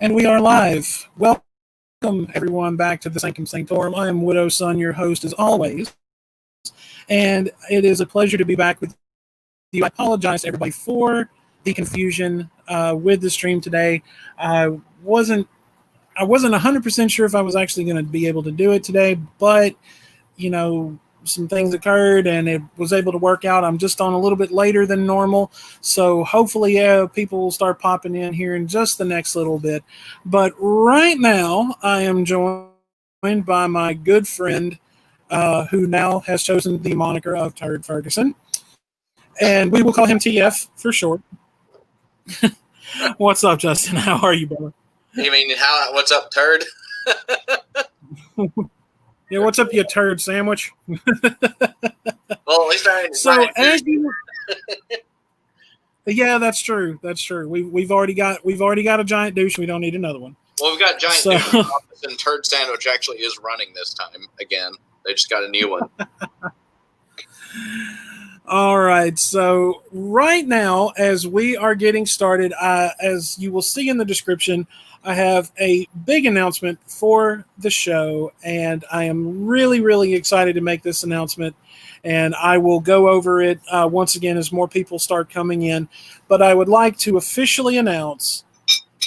And we are live. Welcome, everyone, back to the Sanctum Sanctorum. I am Widow Son, your host, as always. And it is a pleasure to be back with you. I apologize to everybody for the confusion with the stream today. I wasn't 100% sure if I was actually going to be able to do it today, but, some things occurred and it was able to work out. I'm just on a little bit later than normal. So hopefully people will start popping in here in just the next little bit. But right now I am joined by my good friend who now has chosen the moniker of Turd Ferguson. And we will call him TF for short. What's up, Justin? How are you, brother? You mean what's up, turd? Yeah, what's up, you turd sandwich? Well, at least I ain't. So, as you, yeah, that's true. That's true. We've already got a giant douche. We don't need another one. Well, we've got giant douche in the office, and turd sandwich actually is running this time again. They just got a new one. All right. So right now, as we are getting started, as you will see in the description, I have a big announcement for the show, and I am really, really excited to make this announcement. And I will go over it once again as more people start coming in. But I would like to officially announce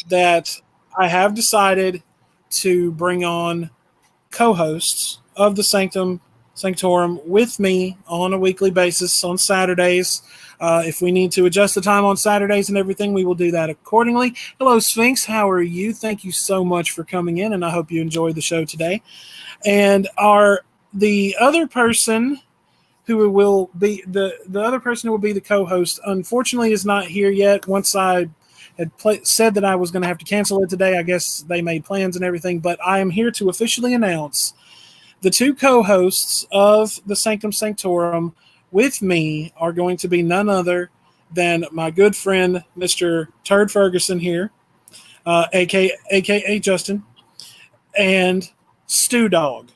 that I have decided to bring on co-hosts of the Sanctum Sanctorum with me on a weekly basis on Saturdays. If we need to adjust the time on Saturdays and everything, we will do that accordingly. Hello, Sphinx. How are you? Thank you so much for coming in, and I hope you enjoyed the show today. And the other person who will be the other person who will be the co-host, unfortunately, is not here yet. Once I had said that I was going to have to cancel it today, I guess they made plans and everything. But I am here to officially announce the two co-hosts of the Sanctum Sanctorum with me are going to be none other than my good friend, Mr. Turd Ferguson here, aka Justin, and Stew Dog.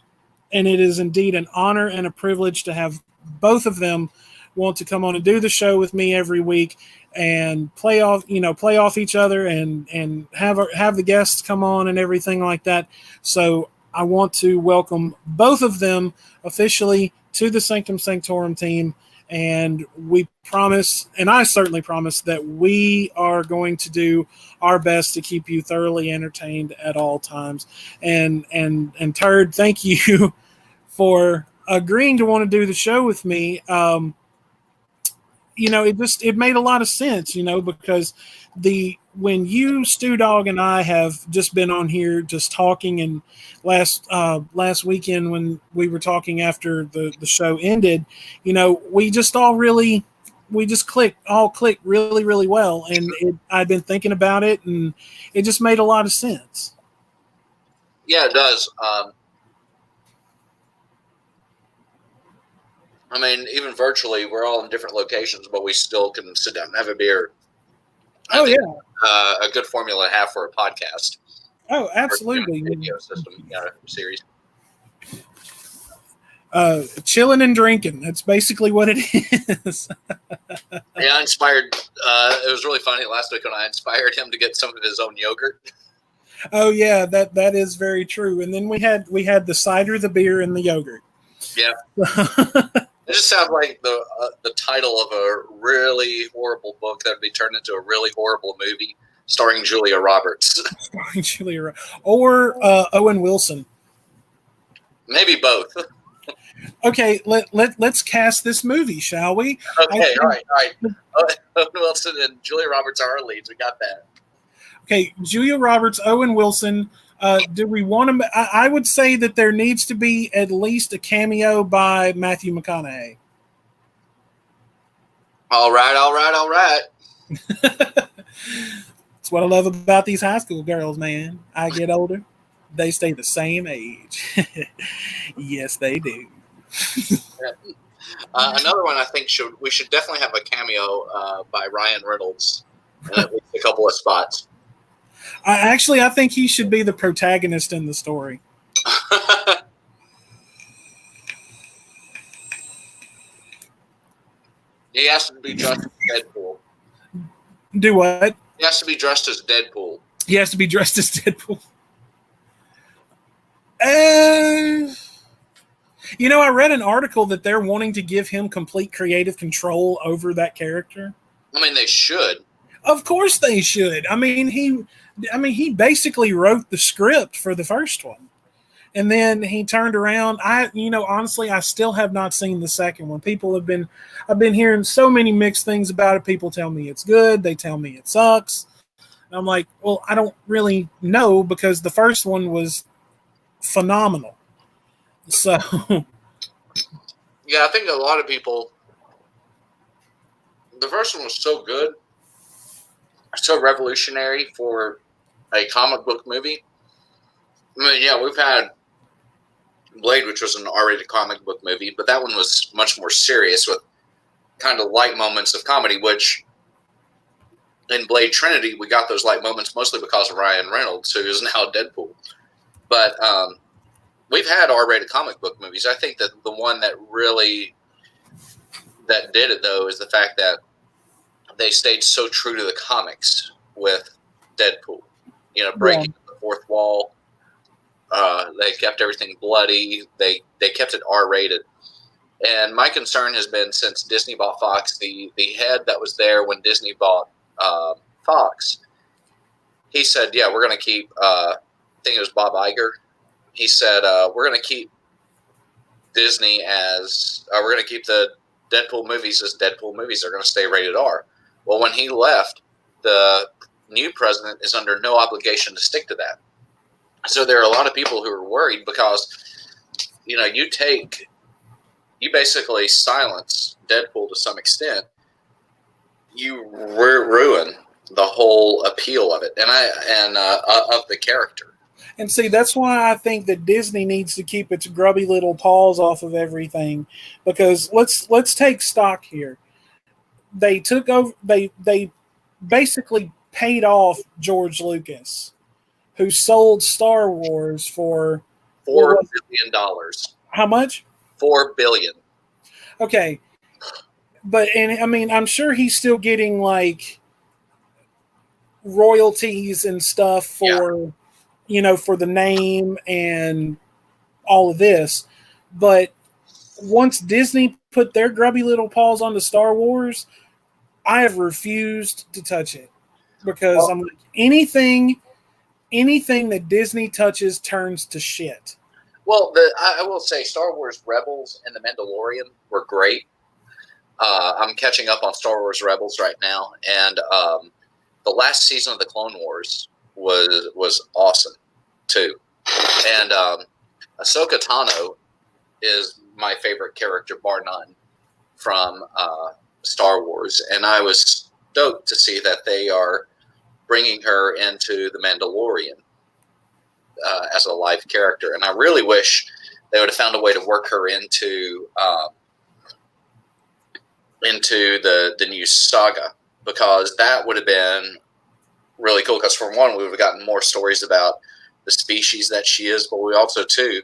And it is indeed an honor and a privilege to have both of them want to come on and do the show with me every week and play off each other and have the guests come on and everything like that. So I want to welcome both of them officially to the Sanctum Sanctorum team, and we promise, and I certainly promise, that we are going to do our best to keep you thoroughly entertained at all times. And Turd, thank you for agreeing to want to do the show with me. It made a lot of sense, because when you, Stew Dog, and I have just been on here just talking, and last weekend when we were talking after the show ended, we just clicked really, really well. And I'd been thinking about it, and it just made a lot of sense. Yeah, it does. I mean, even virtually, we're all in different locations, but we still can sit down and have a beer. Oh, yeah. A good formula to have for a podcast. Oh, absolutely. Video system series. Chilling and drinking. That's basically what it is. Yeah, I inspired. It was really funny last week when I inspired him to get some of his own yogurt. Oh, yeah, that is very true. And then we had the cider, the beer, and the yogurt. Yeah. It just sounds like the title of a really horrible book that would be turned into a really horrible movie starring Julia Roberts. Or Owen Wilson. Maybe both. Okay, let's cast this movie, shall we? Okay, all right. Owen Wilson and Julia Roberts are our leads. We got that. Okay, Julia Roberts, Owen Wilson. Do we want to? I would say that there needs to be at least a cameo by Matthew McConaughey. All right. That's what I love about these high school girls, man. I get older, they stay the same age. Yes, they do. Another one I think we should definitely have a cameo by Ryan Reynolds in at least a couple of spots. I think he should be the protagonist in the story. He has to be dressed as Deadpool. Do what? He has to be dressed as Deadpool. He has to be dressed as Deadpool. Uh, I read an article that they're wanting to give him complete creative control over that character. I mean, they should. Of course they should. He basically wrote the script for the first one. And then he turned around. Honestly, I still have not seen the second one. I've been hearing so many mixed things about it. People tell me it's good. They tell me it sucks. And I'm like, well, I don't really know because the first one was phenomenal. So, yeah, I think a lot of people. The first one was so good, so revolutionary for a comic book movie. I mean, yeah, we've had Blade, which was an R-rated comic book movie, but that one was much more serious with kind of light moments of comedy, which in Blade Trinity, we got those light moments mostly because of Ryan Reynolds, who is now Deadpool. But we've had R-rated comic book movies. I think that the one that did it, though, is the fact that they stayed so true to the comics with Deadpool. Breaking the fourth wall. They kept everything bloody. They kept it R-rated. And my concern has been since Disney bought Fox, the head that was there when Disney bought Fox, he said, yeah, we're going to keep, I think it was Bob Iger. He said, we're going to keep Disney as, we're going to keep the Deadpool movies as Deadpool movies. They're going to stay rated R. Well, when he left, the new president is under no obligation to stick to that. So there are a lot of people who are worried because, you basically silence Deadpool to some extent. You ruin the whole appeal of it and of the character. And see, that's why I think that Disney needs to keep its grubby little paws off of everything. Because let's take stock here. They took over. They basically paid off George Lucas, who sold Star Wars for $4 billion. How much? $4 billion. Okay, but I'm sure he's still getting like royalties and stuff for, for the name and all of this. But once Disney put their grubby little paws on the Star Wars, I have refused to touch it because I'm like, anything that Disney touches turns to shit. Well, I will say Star Wars Rebels and The Mandalorian were great. I'm catching up on Star Wars Rebels right now, and the last season of the Clone Wars was awesome too. And Ahsoka Tano is my favorite character, bar none, from Star Wars, and I was stoked to see that they are bringing her into The Mandalorian as a live character, and I really wish they would have found a way to work her into the new saga, because that would have been really cool. Because for one, we would have gotten more stories about the species that she is, but we also too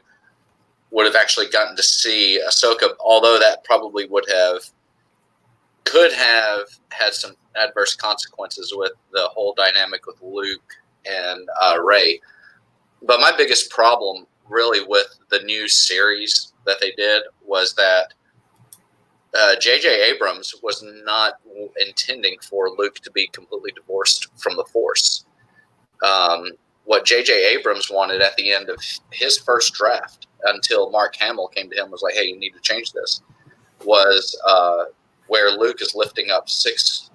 would have actually gotten to see Ahsoka, although that probably could have had some adverse consequences with the whole dynamic with Luke and Rey. But my biggest problem really with the new series that they did was that J.J. Abrams was not intending for Luke to be completely divorced from the Force. What J.J. Abrams wanted at the end of his first draft, until Mark Hamill came to him and was like, hey, you need to change this, was where Luke is lifting up 6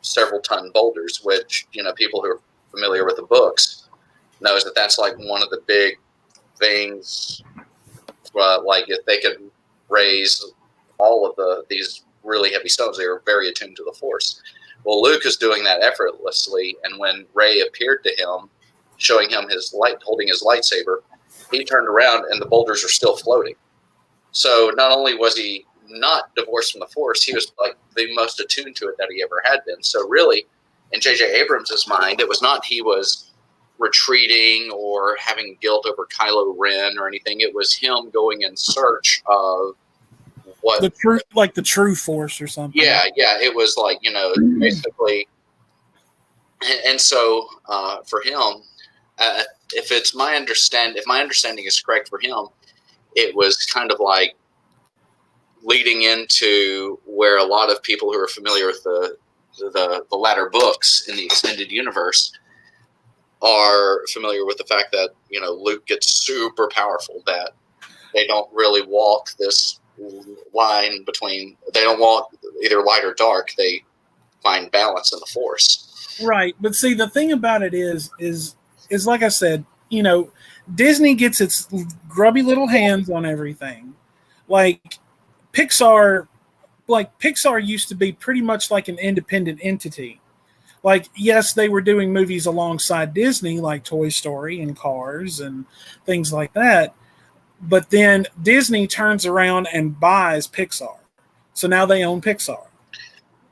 several-ton boulders, which, people who are familiar with the books knows that that's like one of the big things. Like if they could raise all of these really heavy stones, they were very attuned to the Force. Well, Luke is doing that effortlessly, and when Rey appeared to him, showing him holding his lightsaber, he turned around and the boulders are still floating. So not only was he not divorced from the Force, he was like the most attuned to it that he ever had been. So really, in J.J. Abrams' mind, it was not he was retreating or having guilt over Kylo Ren or anything. It was him going in search of what the true Force or something. Yeah. It was like, basically And so for him, if my understanding is correct for him, it was kind of like leading into where a lot of people who are familiar with the latter books in the extended universe are familiar with the fact that, you know, Luke gets super powerful, that they don't really walk this line between, they don't walk either light or dark, they find balance in the Force. Right. But see, the thing about it is like I said, you know, Disney gets its grubby little hands on everything. Like Pixar, Pixar used to be pretty much like an independent entity. Like, yes, they were doing movies alongside Disney, like Toy Story and Cars and things like that. But then Disney turns around and buys Pixar. So now they own Pixar.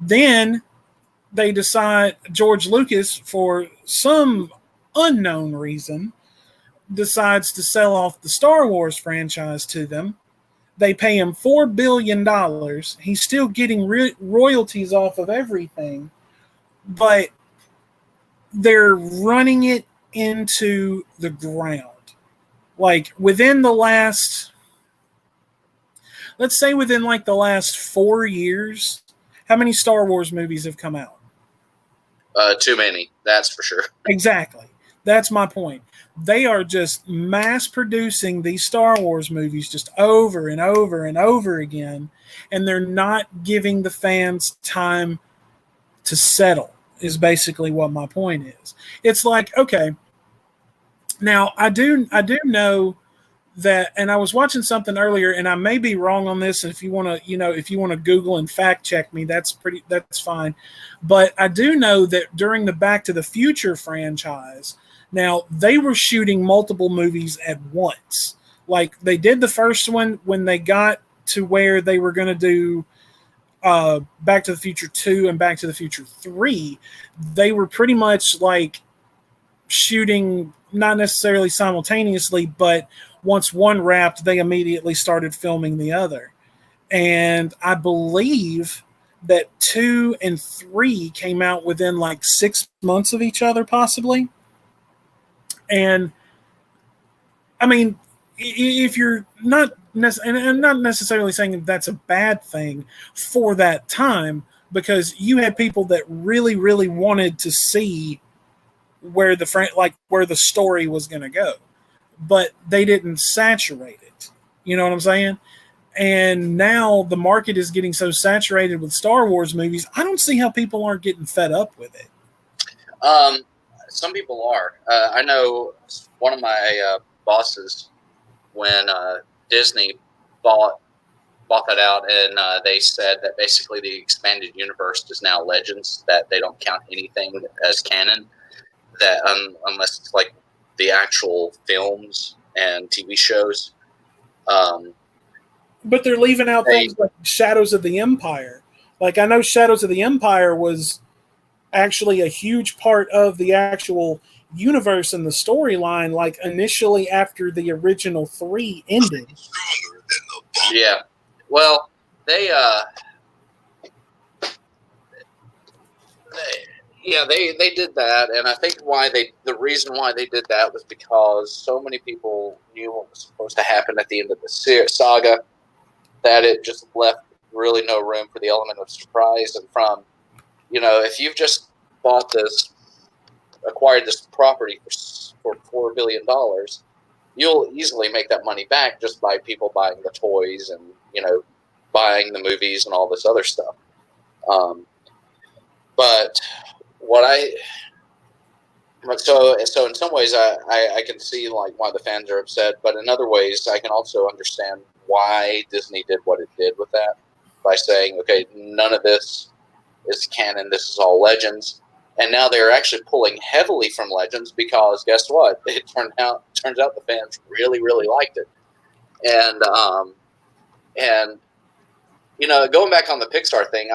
Then they decide, George Lucas, for some unknown reason, decides to sell off the Star Wars franchise to them. They pay him $4 billion. He's still getting royalties off of everything, but they're running it into the ground. Like within the last, let's say within like the last 4 years, how many Star Wars movies have come out? Too many, that's for sure. Exactly. That's my point. They are just mass producing these Star Wars movies just over and over and over again, and they're not giving the fans time to settle, is basically what my point is. It's like, okay, now I do know that, and I was watching something earlier, and I may be wrong on this. If you want to, if you want to Google and fact check me, that's fine. But I do know that during the Back to the Future franchise, now they were shooting multiple movies at once. Like they did the first one when they got to where they were going to do Back to the Future 2 and Back to the Future 3. They were pretty much like shooting, not necessarily simultaneously, but once one wrapped, they immediately started filming the other. And I believe that 2 and 3 came out within like 6 months of each other, possibly. And I mean, if you're not, and I'm not necessarily saying that's a bad thing for that time, because you had people that really, really wanted to see where the story was going to go, but they didn't saturate it. You know what I'm saying? And now the market is getting so saturated with Star Wars movies. I don't see how people aren't getting fed up with it. Some people are. I know one of my bosses, when Disney bought that out, and they said that basically the expanded universe is now Legends, that they don't count anything as canon, that unless it's like the actual films and TV shows. But they're leaving out things like Shadows of the Empire. Like I know Shadows of the Empire was actually a huge part of the actual universe and the storyline, like initially after the original 3 ended. Yeah. Well, they did that, and I think the reason why they did that was because so many people knew what was supposed to happen at the end of the saga that it just left really no room for the element of surprise. And from, if you've just acquired this property for $4 billion, you'll easily make that money back just by people buying the toys and, buying the movies and all this other stuff. But so in some ways I can see like why the fans are upset, but in other ways I can also understand why Disney did what it did with that, by saying, okay, none of this is canon, this is all Legends. And now they're actually pulling heavily from Legends, because guess what? It turns out the fans really, really liked it. And going back on the Pixar thing,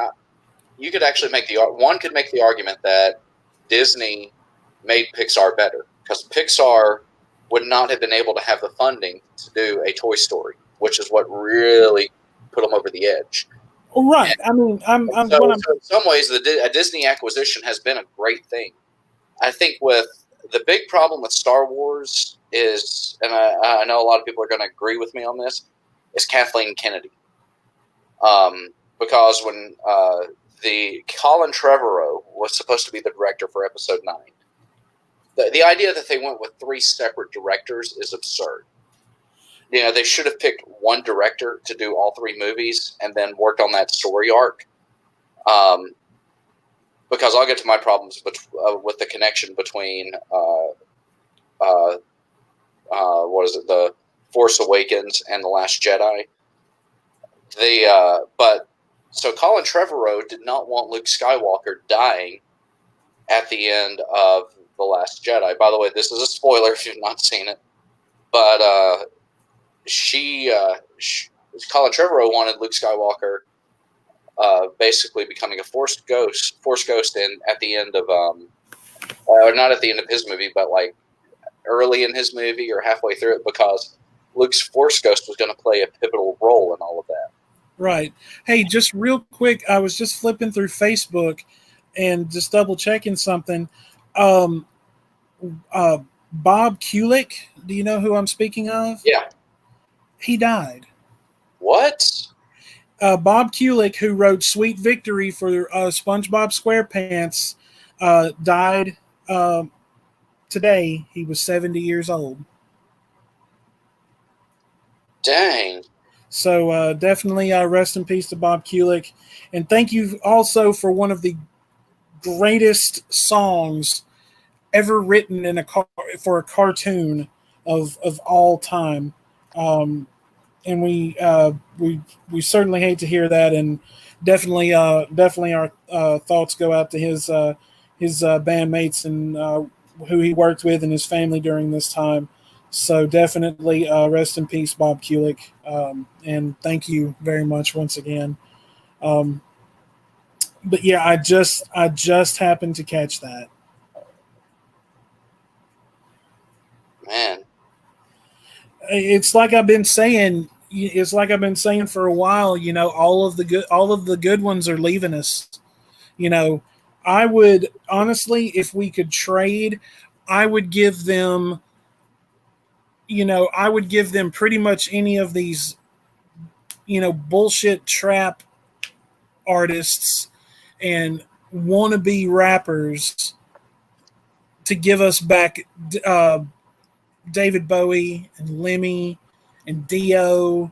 you could actually make the argument that Disney made Pixar better, because Pixar would not have been able to have the funding to do a Toy Story, which is what really put them over the edge. Right. I mean, in some ways, a Disney acquisition has been a great thing, I think with the big problem with Star Wars is, and I know a lot of people are going to agree with me on this, is Kathleen Kennedy. Because when the Colin Trevorrow was supposed to be the director for Episode 9, the idea that they went with 3 separate directors is absurd. They should have picked one director to do all 3 movies and then worked on that story arc. Because I'll get to my problems with the connection between The Force Awakens and The Last Jedi. So Colin Trevorrow did not want Luke Skywalker dying at the end of The Last Jedi. By the way, this is a spoiler if you've not seen it. But Colin Trevorrow wanted Luke Skywalker basically becoming a Force ghost at the end of not at the end of his movie, but like early in his movie or halfway through it, because Luke's Force ghost was going to play a pivotal role in all of that. Right. Hey, just real quick, I was just flipping through Facebook and just double checking something. Bob Kulick, do you know who I'm speaking of? Yeah. He died. What? Bob Kulick, who wrote Sweet Victory for SpongeBob SquarePants, died today. He was 70 years old. Dang. So definitely rest in peace to Bob Kulick. And thank you also for one of the greatest songs ever written for a cartoon of all time. And we certainly hate to hear that, and definitely our thoughts go out to his bandmates and who he worked with and his family during this time. So definitely rest in peace, Bob Kulick, and thank you very much once again. But yeah, I just happened to catch that. Man, it's like I've been saying. It's like I've been saying for a while. All of the good ones are leaving us. I would honestly, if we could trade, I would give them. I would give them pretty much any of these, bullshit trap artists and wannabe rappers to give us back David Bowie and Lemmy and Dio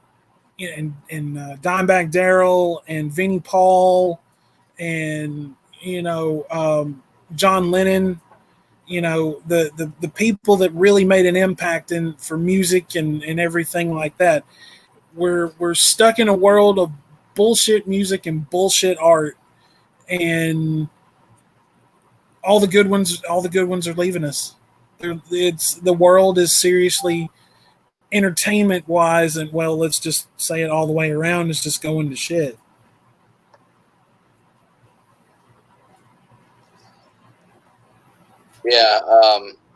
and Dimebag Darrell and Vinnie Paul and John Lennon. The people that really made an impact for music and everything like that. We're stuck in a world of bullshit music and bullshit art, and all the good ones are leaving us. The world is seriously, entertainment wise, and well, let's just say it all the way around, is just going to shit. Yeah.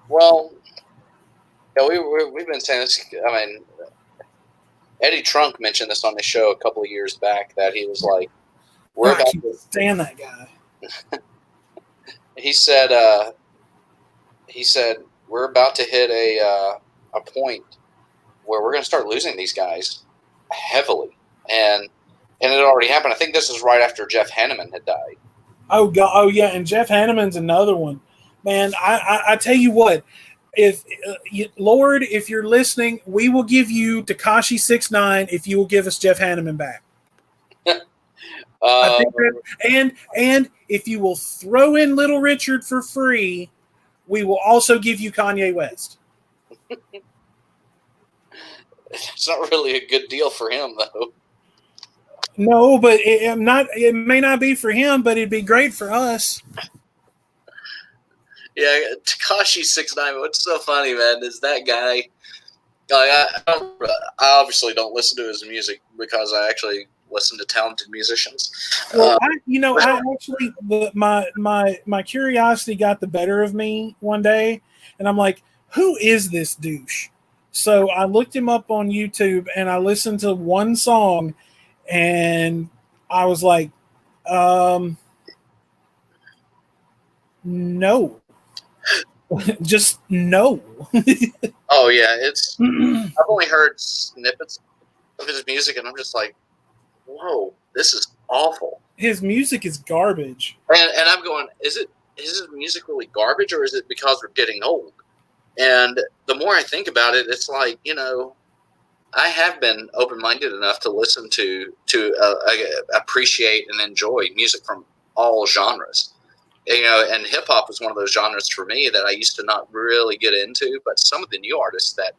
Well, yeah, we've been saying this. I mean, Eddie Trunk mentioned this on his show a couple of years back, that he was like, "We're about to stand that guy." He said we're about to hit a point where we're going to start losing these guys heavily, and it already happened. I think this is right after Jeff Hanneman had died. Oh God! Oh yeah, and Jeff Hanneman's another one. Man, I tell you what, if Lord, if you're listening, we will give you Tekashi 6ix9ine if you will give us Jeff Hanneman back. I think and if you will throw in Little Richard for free, we will also give you Kanye West. It's not really a good deal for him, though. No, but it may not be for him, but it'd be great for us. Yeah, Tekashi 6ix9ine. What's so funny, man, is that guy. I obviously don't listen to his music because I actually listen to talented musicians. Well, I actually my curiosity got the better of me one day, and I'm like, who is this douche? So I looked him up on YouTube and I listened to one song, and I was like, no. Just no. Oh yeah, I've only heard snippets of his music, and I'm just like, whoa, this is awful. His music is garbage. And I'm going, is his music really garbage, or is it because we're getting old? And the more I think about it, it's like, I have been open-minded enough to listen to appreciate and enjoy music from all genres. And hip-hop was one of those genres for me that I used to not really get into, but some of the new artists that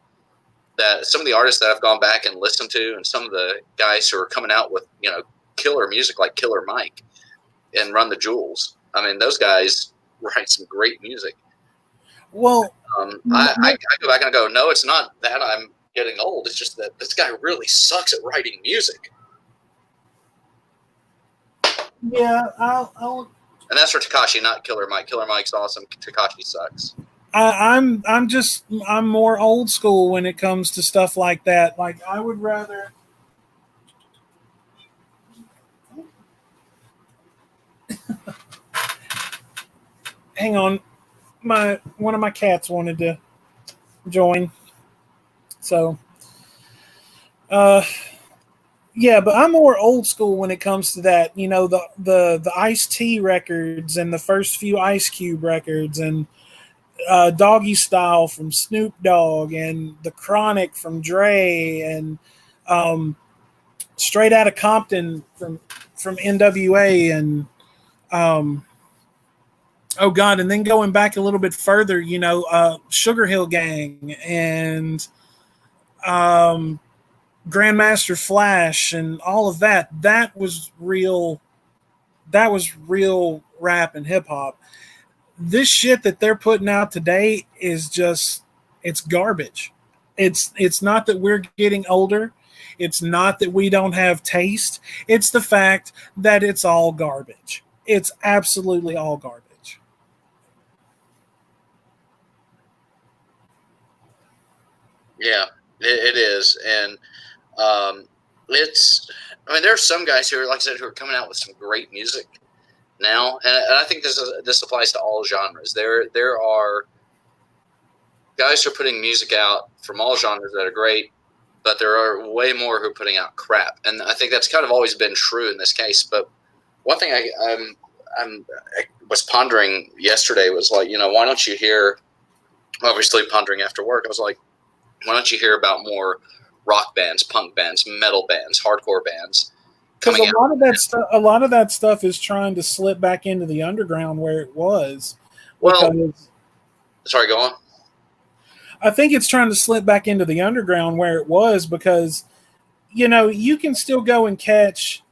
some of the artists that I've gone back and listened to, and some of the guys who are coming out with, killer music like Killer Mike and Run the Jewels. I mean, those guys write some great music. Well, I go back and I go, no, it's not that I'm getting old. It's just that this guy really sucks at writing music. Yeah, I'll And that's for Tekashi, not Killer Mike. Killer Mike's awesome. Tekashi sucks. I'm more old school when it comes to stuff like that. Like, I would rather. Hang on, one of my cats wanted to join, so yeah, but I'm more old school when it comes to that. The Ice-T records and the first few Ice Cube records, and Doggy Style from Snoop Dogg, and The Chronic from Dre, and Straight Outta Compton from NWA, and oh God, and then going back a little bit further, Sugar Hill Gang, and Grandmaster Flash, and all of that. That was real rap and hip hop. This shit that they're putting out today is it's garbage. It's not that we're getting older. It's not that we don't have taste. It's the fact that it's all garbage. It's absolutely all garbage. Yeah, it is. And there are some guys who are, like I said, who are coming out with some great music now. And I think this applies to all genres. There are guys who are putting music out from all genres that are great, but there are way more who are putting out crap. And I think that's kind of always been true in this case. But one thing I was pondering yesterday was like, why don't you hear, obviously pondering after work, I was like, why don't you hear about more rock bands, punk bands, metal bands, hardcore bands Because coming out? a lot of that stuff is trying to slip back into the underground where it was. Well, sorry, go on. I think it's trying to slip back into the underground where it was because, you can still go and catch.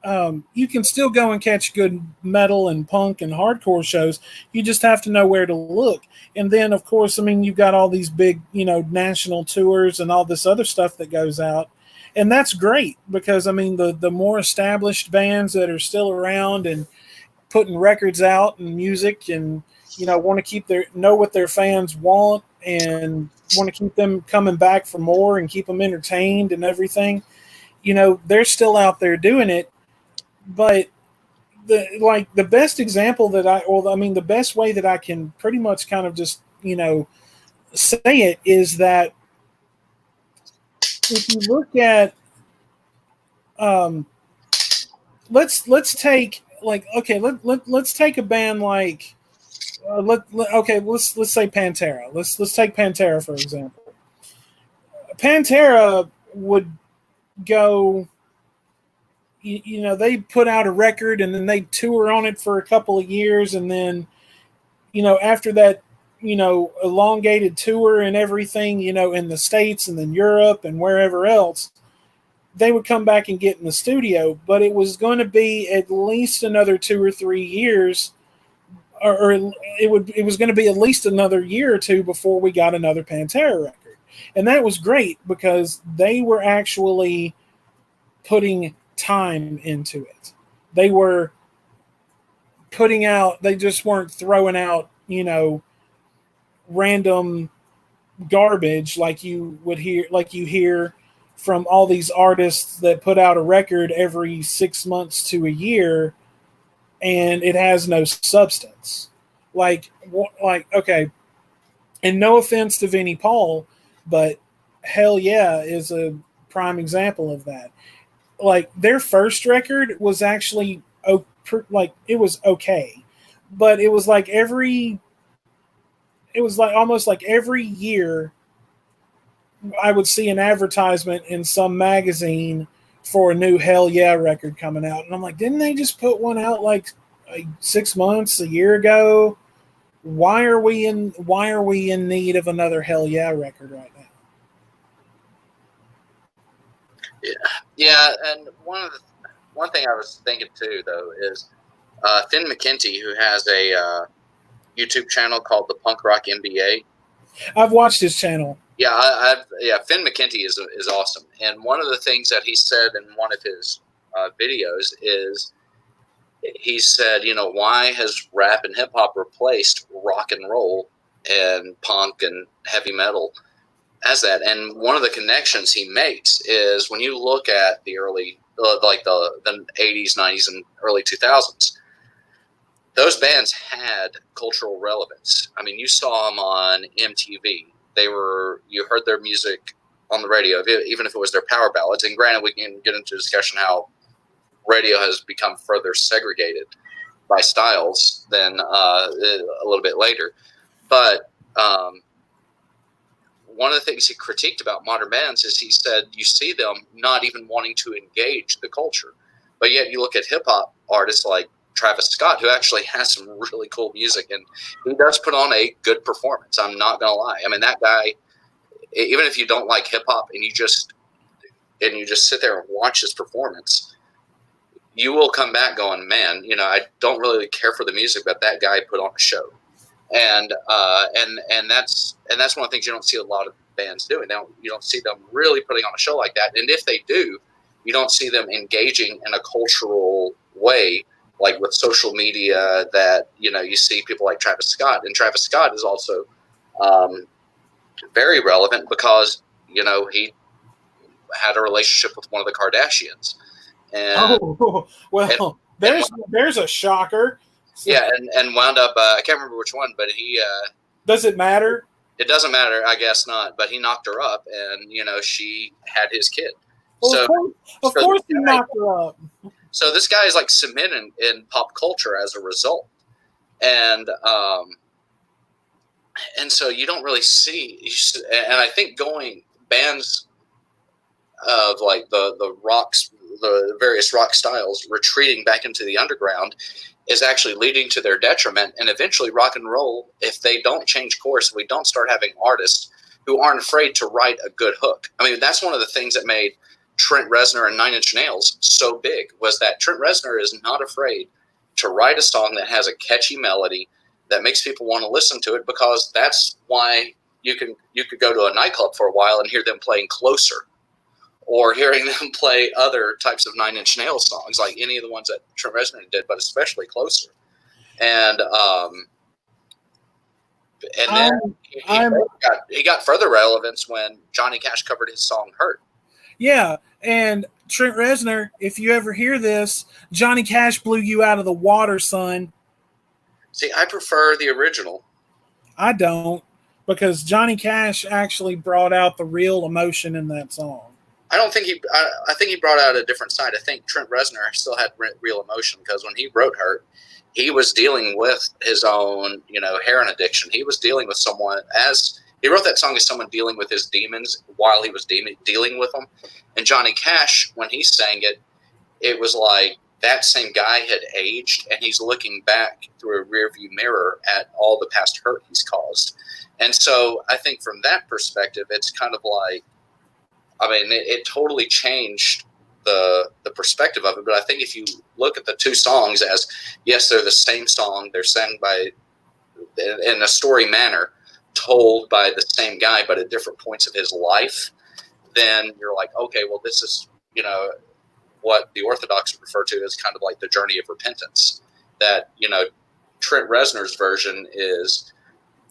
You can still go and catch good metal and punk and hardcore shows. You just have to know where to look. And then, of course, you've got all these big, national tours and all this other stuff that goes out. And that's great because, the more established bands that are still around and putting records out and music and, want to know what their fans want and want to keep them coming back for more and keep them entertained and everything, they're still out there doing it. But the best example the best way that I can pretty much kind of just, say it is that if you look at, let's take let's take a band like, let's say Pantera. Let's take Pantera for example. Pantera would go. They put out a record and then they tour on it for a couple of years. And then, after that, elongated tour and everything, in the States and then Europe and wherever else, they would come back and get in the studio. But it was going to be at least another 2 or 3 years, or it was going to be at least another year or two before we got another Pantera record. And that was great because they were actually putting time into it. They were putting out, they just weren't throwing out, random garbage like you hear from all these artists that put out a record every 6 months to a year and it has no substance. Okay, and no offense to Vinnie Paul, but Hell Yeah is a prime example of that. Like their first record was actually it was okay, but it was like almost like every year I would see an advertisement in some magazine for a new Hell Yeah record coming out, and I'm like, didn't they just put one out like 6 months, a year ago? Why are we in need of another Hell Yeah record right now? Yeah, and one thing I was thinking too though is Finn McKenty, who has a YouTube channel called the Punk Rock MBA. I've watched his channel. Yeah, Finn McKenty is awesome, and one of the things that he said in one of his videos is he said, why has rap and hip hop replaced rock and roll and punk and heavy metal as that? And one of the connections he makes is when you look at the early, like the 80s, 90s, and early 2000s, those bands had cultural relevance. I mean, you saw them on MTV. You heard their music on the radio, even if it was their power ballads. And granted, we can get into a discussion how radio has become further segregated by styles than a little bit later. But one of the things he critiqued about modern bands is he said you see them not even wanting to engage the culture. But yet you look at hip-hop artists like Travis Scott, who actually has some really cool music, and he does put on a good performance. I'm not going to lie. I mean, that guy, even if you don't like hip-hop and you just sit there and watch his performance, you will come back going, man, I don't really care for the music, but that guy put on a show. And that's one of the things you don't see a lot of bands doing. Now, you don't see them really putting on a show like that. And if they do, you don't see them engaging in a cultural way, like with social media that, you see people like Travis Scott. And Travis Scott is also very relevant because, he had a relationship with one of the Kardashians. And, there's a shocker. Yeah, and wound up, I can't remember which one, but he... Does it matter? It doesn't matter, I guess not, but he knocked her up, and, she had his kid. Well, so, of course he knocked her up. So this guy is, like, cemented in pop culture as a result. And so you don't really see... And I think bands of, like, the rocks, the various rock styles retreating back into the underground is actually leading to their detriment. And eventually rock and roll, if they don't change course, we don't start having artists who aren't afraid to write a good hook. I mean, that's one of the things that made Trent Reznor and Nine Inch Nails so big, was that Trent Reznor is not afraid to write a song that has a catchy melody that makes people want to listen to it, because that's why you could go to a nightclub for a while and hear them playing Closer, or hearing them play other types of Nine Inch Nails songs, like any of the ones that Trent Reznor did, but especially Closer. And then he got further relevance when Johnny Cash covered his song "Hurt." Yeah, and Trent Reznor, if you ever hear this, Johnny Cash blew you out of the water, son. See, I prefer the original. I don't, because Johnny Cash actually brought out the real emotion in that song. I don't think I think he brought out a different side. I think Trent Reznor still had real emotion, because when he wrote "Hurt," he was dealing with his own, heroin addiction. He was dealing with someone, as he wrote that song, as someone dealing with his demons while he was dealing with them. And Johnny Cash, when he sang it, it was like that same guy had aged, and he's looking back through a rearview mirror at all the past hurt he's caused. And so I think from that perspective, it's kind of like, I mean, it totally changed the perspective of it. But I think if you look at the two songs as, yes, they're the same song, they're sang in a story manner, told by the same guy, but at different points of his life, then you're like, okay, well, this is, what the Orthodox refer to as kind of like the journey of repentance. That, Trent Reznor's version is,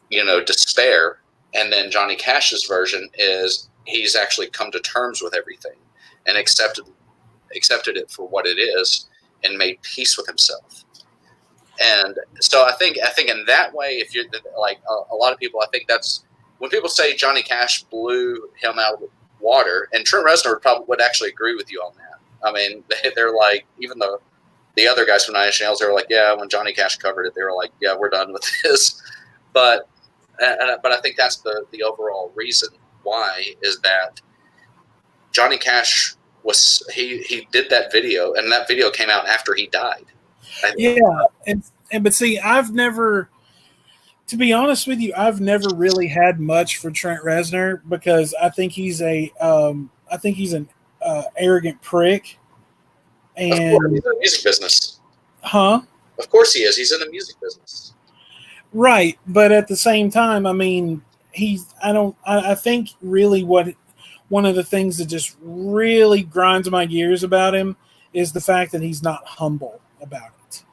despair, and then Johnny Cash's version is he's actually come to terms with everything and accepted it for what it is and made peace with himself. And so I think in that way, if you're like a lot of people, I think that's when people say Johnny Cash blew him out of the water, and Trent Reznor probably would actually agree with you on that. I mean, they're like, even the other guys from Nine Inch Nails, they were like, yeah, when Johnny Cash covered it, they were like, yeah, we're done with this. But I think that's the overall reason why is that Johnny Cash he did that video, and that video came out after he died. Yeah, and but see, I've never, to be honest with you, I've never really had much for Trent Reznor because I think he's an arrogant prick. And of course, he's in the music business. Huh? Of course he is. He's in the music business. Right, but at the same time, I mean, I think really one of the things that just really grinds my gears about him is the fact that he's not humble about it.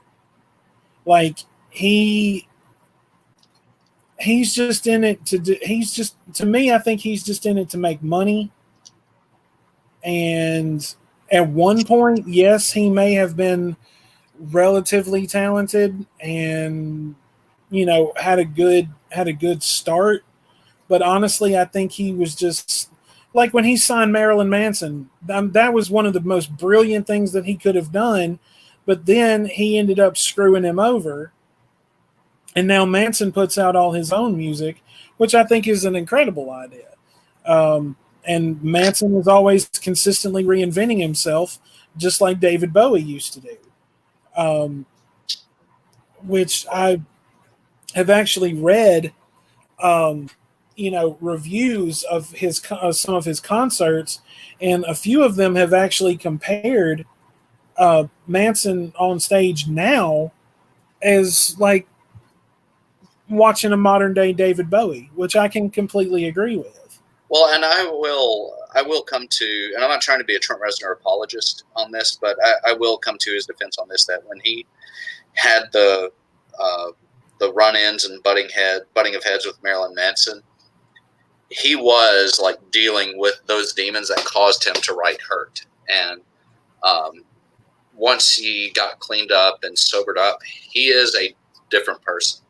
Like he's just in it to me, I think he's just in it to make money. And at one point, yes, he may have been relatively talented and had a good start, but honestly I think he was just like when he signed Marilyn Manson, that was one of the most brilliant things that he could have done, but then he ended up screwing him over, and now Manson puts out all his own music, which I think is an incredible idea. And Manson is always consistently reinventing himself, just like David Bowie used to do, which I have actually read, reviews of some of his concerts, and a few of them have actually compared Manson on stage now as like watching a modern day David Bowie, which I can completely agree with. Well, and I will come to, and I'm not trying to be a Trent Reznor apologist on this, but I will come to his defense on this, that when he had the run-ins and butting of heads with Marilyn Manson, he was like dealing with those demons that caused him to write Hurt. And once he got cleaned up and sobered up, he is a different person.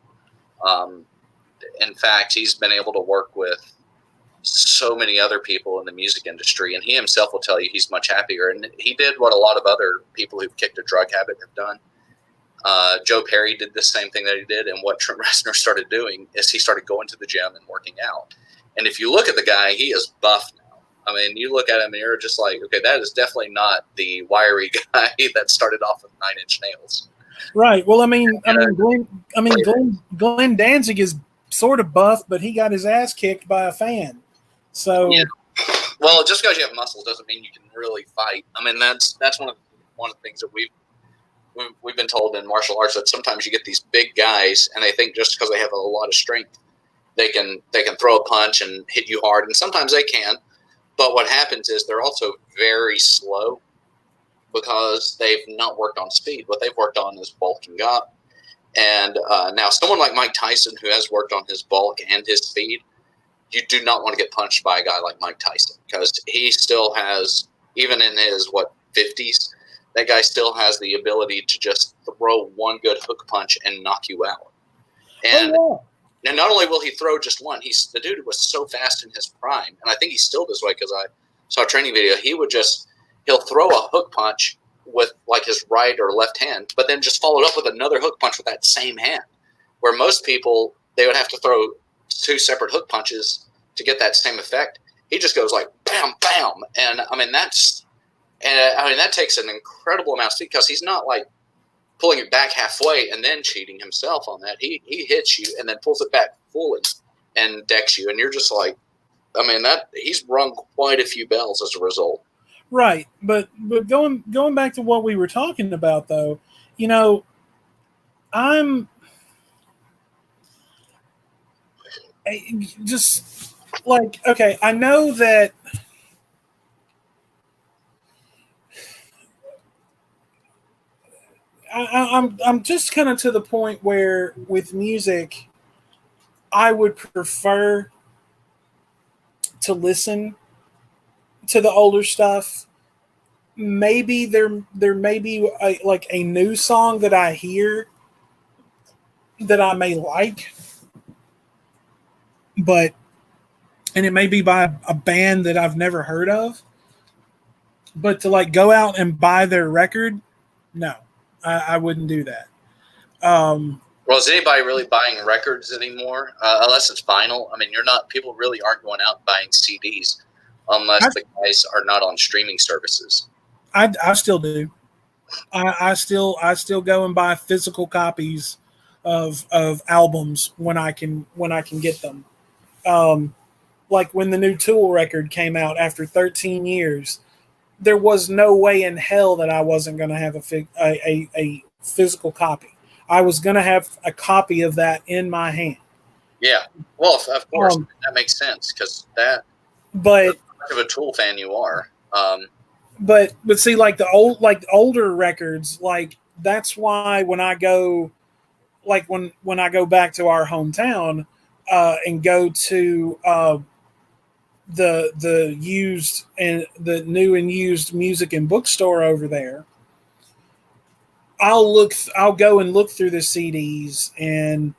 In fact, he's been able to work with so many other people in the music industry, and he himself will tell you he's much happier. And he did what a lot of other people who've kicked a drug habit have done. Joe Perry did the same thing that he did, and what Trent Reznor started doing is he started going to the gym and working out. And if you look at the guy, he is buff now. I mean, you look at him and you're just like, okay, that is definitely not the wiry guy that started off with Nine Inch Nails. Right. Well, Glenn Danzig is sort of buff, but he got his ass kicked by a fan. So, yeah. Well, just because you have muscles doesn't mean you can really fight. I mean, that's one of the things that we've been told in martial arts, that sometimes you get these big guys and they think just because they have a lot of strength, they can throw a punch and hit you hard, and sometimes they can. But what happens is they're also very slow because they've not worked on speed. What they've worked on is bulking up. And now someone like Mike Tyson, who has worked on his bulk and his speed, you do not want to get punched by a guy like Mike Tyson, because he still has, even in his 50s, that guy still has the ability to just throw one good hook punch and knock you out. And and not only will he throw just one, the dude was so fast in his prime, and I think he's still this way because I saw a training video. He'll throw a hook punch with like his right or left hand, but then just follow it up with another hook punch with that same hand. Where most people, they would have to throw two separate hook punches to get that same effect. He just goes like bam, bam, and that takes an incredible amount of speed, because he's not like pulling it back halfway and then cheating himself on that. He hits you and then pulls it back fully and decks you, and you're just like, that he's rung quite a few bells as a result. Right, but going back to what we were talking about, though, I'm just like, okay, I know that I'm just kind of to the point where with music, I would prefer to listen to the older stuff. Maybe there may be a new song that I hear that I may like, and it may be by a band that I've never heard of, but to like go out and buy their record, no, I wouldn't do that. Well, is anybody really buying records anymore? Unless it's vinyl. I mean, people really aren't going out and buying CDs unless the guys are not on streaming services. I still do. I still go and buy physical copies of albums when I can get them. Like when the new Tool record came out after 13 years, there was no way in hell that I wasn't going to have a physical copy. I was going to have a copy of that in my hand. Yeah, well, of course, that makes sense because that's how much of a Tool fan you are. But see, like the older records, like that's why when I go, like when I go back to our hometown and go to the used and the new and used music and bookstore over there, I'll go and look through the CDs, and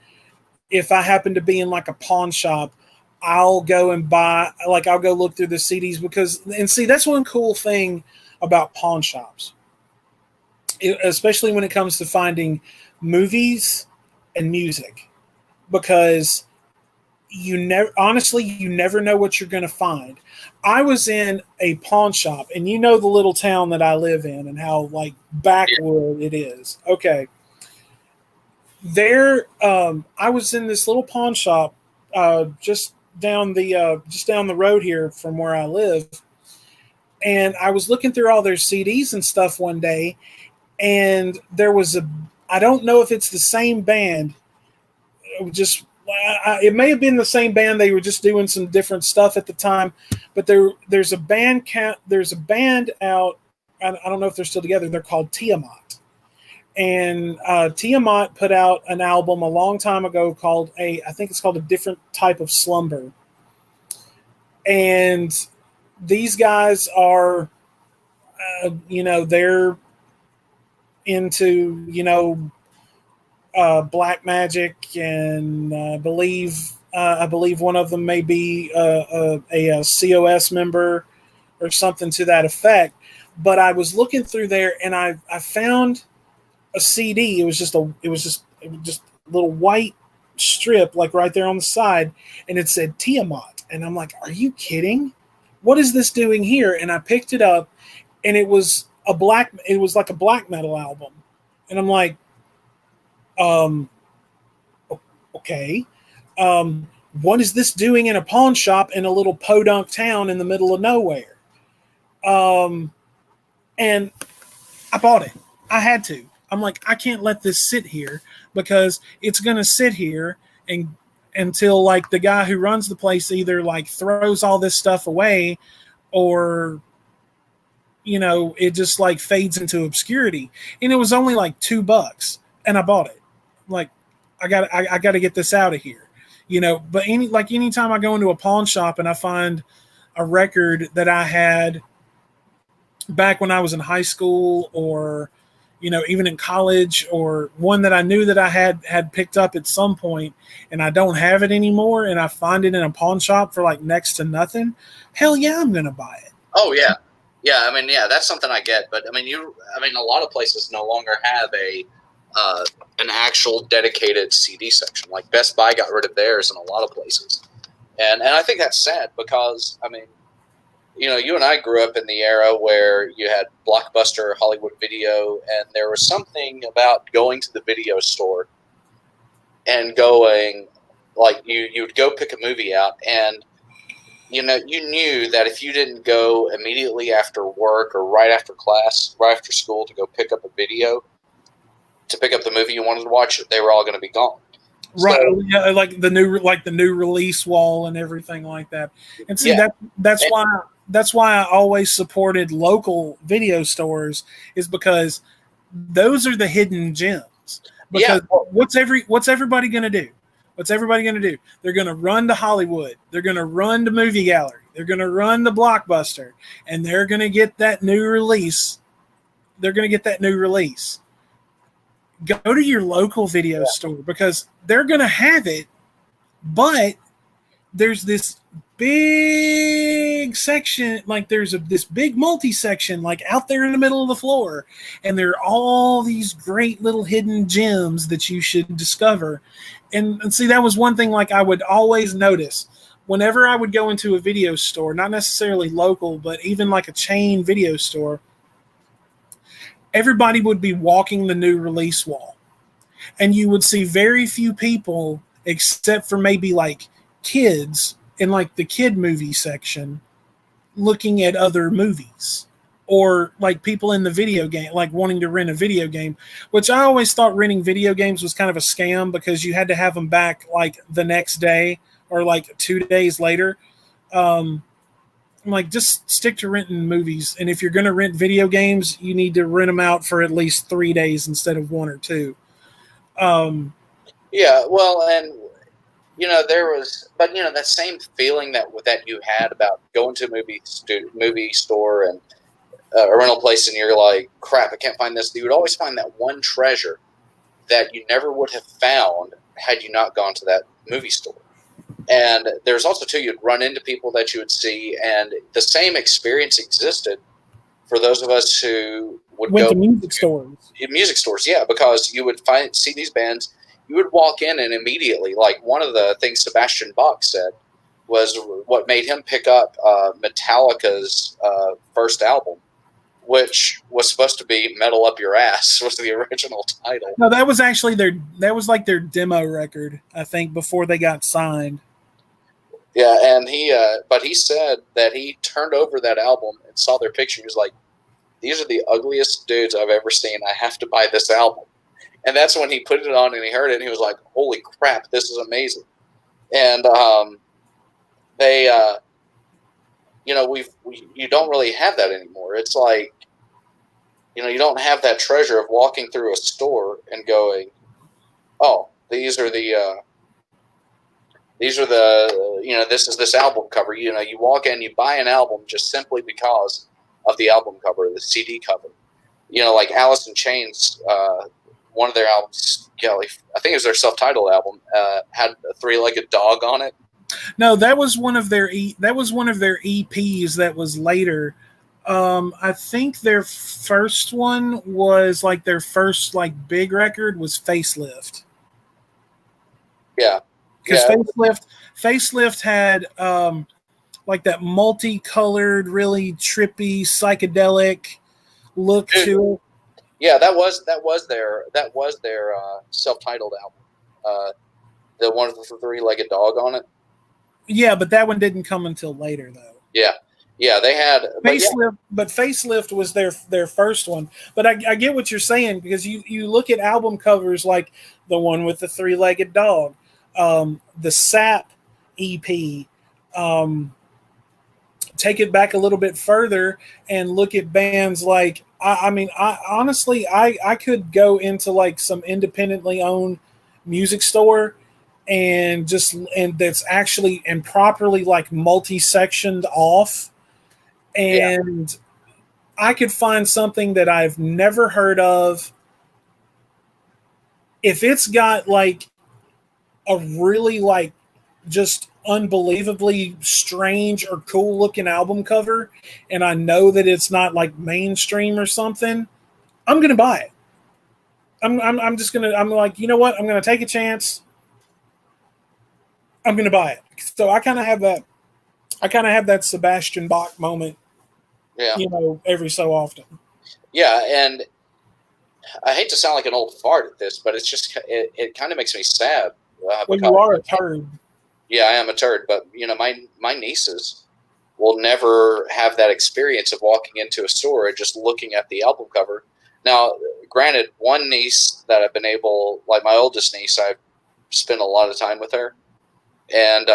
if I happen to be in like a pawn shop, I'll go look through the CDs see, that's one cool thing about pawn shops, especially when it comes to finding movies and music, because you never know what you're going to find. I was in a pawn shop, and you know the little town that I live in and how like backward it is. Okay. There, I was in this little pawn shop just down the road here from where I live, and I was looking through all their CDs and stuff one day, and there was I don't know if it's the same band, it may have been the same band. They were just doing some different stuff at the time, but there's a band out. I don't know if they're still together. They're called Tiamat, and Tiamat put out an album a long time ago called I think it's called A Different Type of Slumber. And these guys are, they're into, black magic, and I believe one of them may be a COS member or something to that effect. But I was looking through there, and I found a CD. It was just a little white strip, like right there on the side, and it said Tiamat. And I'm like, are you kidding? What is this doing here? And I picked it up, and it was like a black metal album. And I'm like, okay. What is this doing in a pawn shop in a little podunk town in the middle of nowhere? And I bought it. I had to. I'm like, I can't let this sit here, because it's going to sit here and until like the guy who runs the place either like throws all this stuff away, or it just like fades into obscurity. And it was only like $2, and I bought it. Like, I got to get this out of here, But anytime I go into a pawn shop and I find a record that I had back when I was in high school, or even in college, or one that I knew that I had picked up at some point, and I don't have it anymore, and I find it in a pawn shop for like next to nothing, hell yeah, I'm gonna buy it. Oh yeah. Yeah, I mean, yeah, that's something I get, but I mean, a lot of places no longer have an actual dedicated CD section. Like Best Buy got rid of theirs in a lot of places, and I think that's sad, because I mean, you and I grew up in the era where you had Blockbuster, Hollywood Video, and there was something about going to the video store and going, like, you'd go pick a movie out, and you knew that if you didn't go immediately after work or right after class, right after school, to go pick up a video, to pick up the movie you wanted to watch, they were all going to be gone. Right, so, yeah, like the new release wall and everything like that. And see, that's why I always supported local video stores, is because those are the hidden gems. Because what's everybody going to do? What's everybody going to do? They're going to run to Hollywood. They're going to run to Movie Gallery. They're going to run to Blockbuster, and they're going to get that new release. go to your local video store because they're going to have it, but there's this big section, like there's this big multi-section like out there in the middle of the floor, and there are all these great little hidden gems that you should discover. And see, that was one thing like I would always notice whenever I would go into a video store, not necessarily local, but even like a chain video store, everybody would be walking the new release wall. And you would see very few people, except for maybe like kids in like the kid movie section, looking at other movies, or like people in the video game, like wanting to rent a video game, which I always thought renting video games was kind of a scam because you had to have them back like the next day or like 2 days later. Like, just stick to renting movies. And if you're going to rent video games, you need to rent them out for at least 3 days instead of 1 or 2. Yeah, well, and there was, but that same feeling that you had about going to a movie store and a rental place, and you're like, crap, I can't find this. You would always find that one treasure that you never would have found had you not gone to that movie store. And there's also, too, you'd run into people that you would see, and the same experience existed for those of us who would Went go to music stores. Music stores, yeah, because you would see these bands. You would walk in and immediately, like one of the things Sebastian Bach said was what made him pick up Metallica's first album, which was supposed to be "Metal Up Your Ass," was the original title. No, that was actually like their demo record, I think, before they got signed. Yeah, and but he said that he turned over that album and saw their picture. He was like, "These are the ugliest dudes I've ever seen. I have to buy this album." And that's when he put it on and he heard it and he was like, "Holy crap, this is amazing." And they, you don't really have that anymore. It's like, you don't have that treasure of walking through a store and going, "Oh, these are the, this is this album cover." You walk in, you buy an album just simply because of the album cover, the CD cover. Like Alice in Chains, one of their albums, I think it was their self-titled album, had a 3-legged dog on it. No, that was one of their EPs that was later. I think their first one was like their first like big record was Facelift. Yeah. Because Facelift had like that multicolored, really trippy, psychedelic look to it. Yeah, that was their self-titled album. The one with the 3-legged dog on it. Yeah, but that one didn't come until later, though. Yeah, they had Facelift, but Facelift was their first one. But I get what you're saying, because you look at album covers like the one with the 3-legged dog, the Sap EP. Take it back a little bit further and look at bands like, I honestly could go into like some independently owned music store and that's actually and properly like multi-sectioned off, and I could find something that I've never heard of. If it's got like a really like just unbelievably strange or cool looking album cover, and I know that it's not like mainstream or something, I'm gonna buy it. I'm like, you know what? I'm gonna take a chance. I'm gonna buy it. So I kind of have that Sebastian Bach moment. Yeah. Every so often. Yeah, and I hate to sound like an old fart at this, but it's just it kind of makes me sad. Well, you are a turd. Yeah, I am a turd, but my nieces will never have that experience of walking into a store and just looking at the album cover. Now, granted, one niece that I've been able, like my oldest niece, I've spent a lot of time with her, and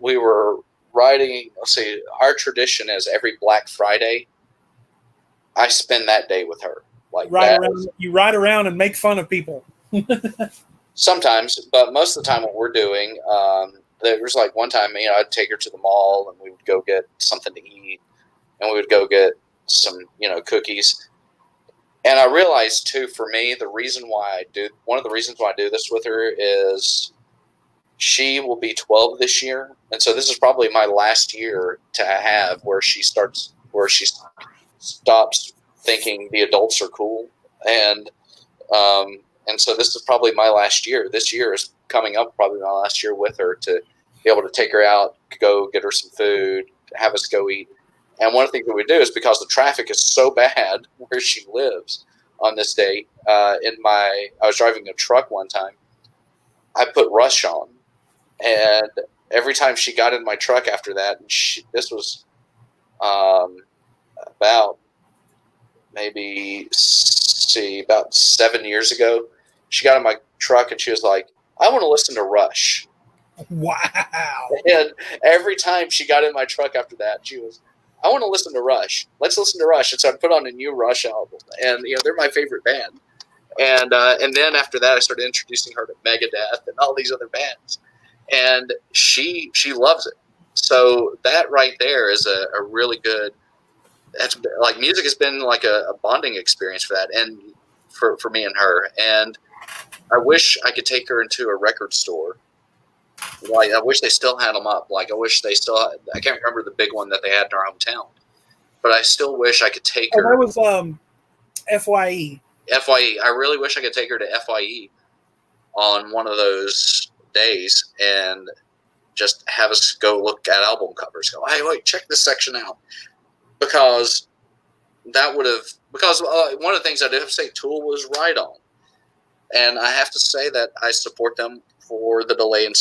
we were riding. Let's see, our tradition is every Black Friday, I spend that day with her. Like you ride around and make fun of people. Sometimes, but most of the time what we're doing, there was like one time, I'd take her to the mall and we would go get something to eat, and we would go get some, cookies. And I realized too, for me, one of the reasons why I do this with her is she will be 12 this year. And so this is probably my last year to have where she stops thinking the adults are cool. And so this is probably my last year. This year is coming up, probably my last year with her, to be able to take her out, go get her some food, have us go eat. And one of the things that we do is, because the traffic is so bad where she lives on this day, I was driving a truck one time. I put Rush on, and every time she got in my truck after that, this was about about 7 years ago. She got in my truck and she was like, "I want to listen to Rush." Wow. And every time she got in my truck after that, she was, "I want to listen to Rush. Let's listen to Rush." And so I put on a new Rush album, and they're my favorite band. And then after that, I started introducing her to Megadeth and all these other bands, and she loves it. So that right there is a really good. That's like, music has been like a bonding experience for that, and for me and her. And I wish I could take her into a record store. Like, I wish they still had them up. Like, I wish they still had, I can't remember the big one that they had in our hometown, but I still wish I could take her. That was FYE. FYE. I really wish I could take her to FYE on one of those days and just have us go look at album covers. Go, "Hey, wait, check this section out." Because one of the things I did have to say, Tool was right on. And I have to say that I support them for the delay in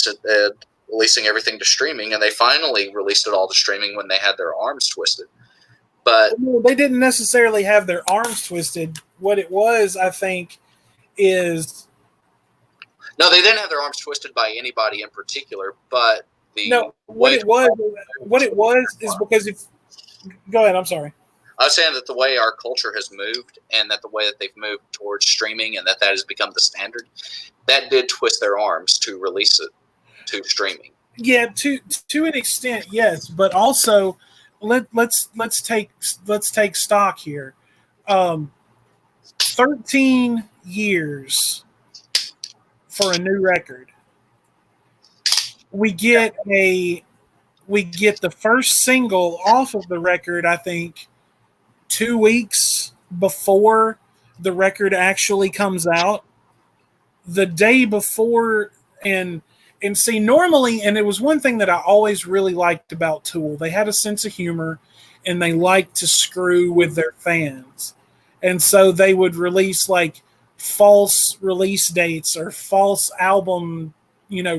releasing everything to streaming. And they finally released it all to streaming when they had their arms twisted. But they didn't necessarily have their arms twisted. What it was, I think, is... No, they didn't have their arms twisted by anybody in particular, but what it was is because if... Go ahead, I'm sorry. I was saying that the way our culture has moved, and that the way that they've moved towards streaming, and that has become the standard, that did twist their arms to release it to streaming. Yeah, to an extent, yes, but also let's take stock here. 13 years for a new record. We get the first single off of the record, I think, 2 weeks before the record actually comes out. The day before, and see, normally, and it was one thing that I always really liked about Tool. They had a sense of humor, and they liked to screw with their fans. And so they would release like false release dates or false album,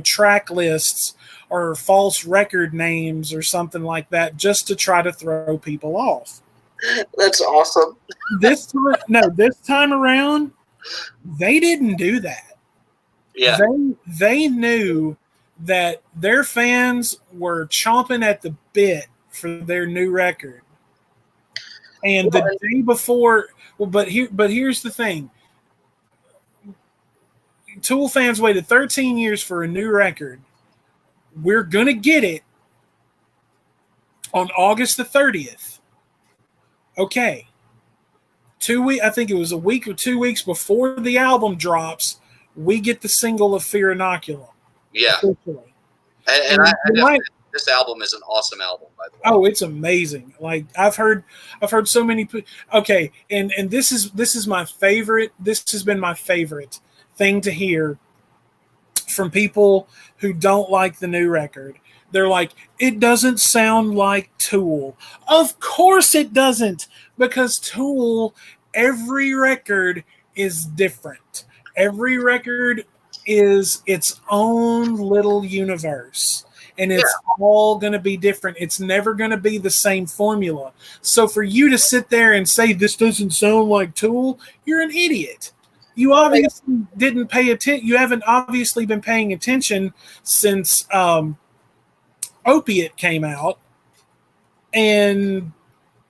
track lists, or false record names or something like that, just to try to throw people off. That's awesome. This time around, they didn't do that. Yeah. They knew that their fans were chomping at the bit for their new record. And the day before, but here's the thing. Tool fans waited 13 years for a new record. We're going to get it on August the 30th. Okay. I think it was a week or 2 weeks before the album drops, we get the single of Fear Inoculum. Yeah. This album is an awesome album, by the way. Oh, it's amazing. Like, I've heard so many. Okay. And this is my favorite. This has been my favorite thing to hear from people who don't like the new record. They're like, it doesn't sound like Tool. Of course it doesn't, because Tool, every record is different. Every record is its own little universe, and it's all going to be different. It's never going to be the same formula. So for you to sit there and say this doesn't sound like Tool, you're an idiot. You obviously didn't pay attention. You haven't obviously been paying attention since Opiate came out and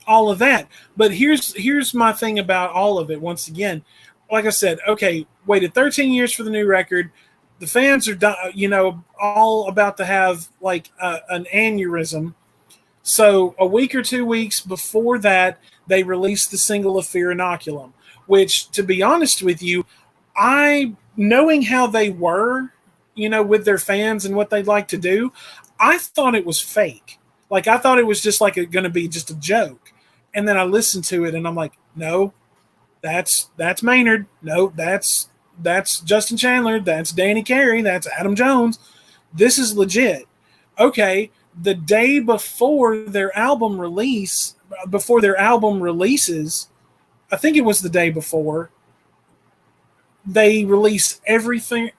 all of that. But here's my thing about all of it. Once again, like I said, okay, waited 13 years for the new record. The fans are, all about to have like an aneurysm. So a week or 2 weeks before that, they released the single of Fear Inoculum. which, to be honest with you, knowing how they were, with their fans and what they'd like to do, I thought it was fake. Like, I thought it was just like going to be just a joke. And then I listened to it and I'm like, no, that's Maynard. No, that's Justin Chandler. That's Danny Carey. That's Adam Jones. This is legit. Okay, the day before their album releases, I think it was the day before, they released everything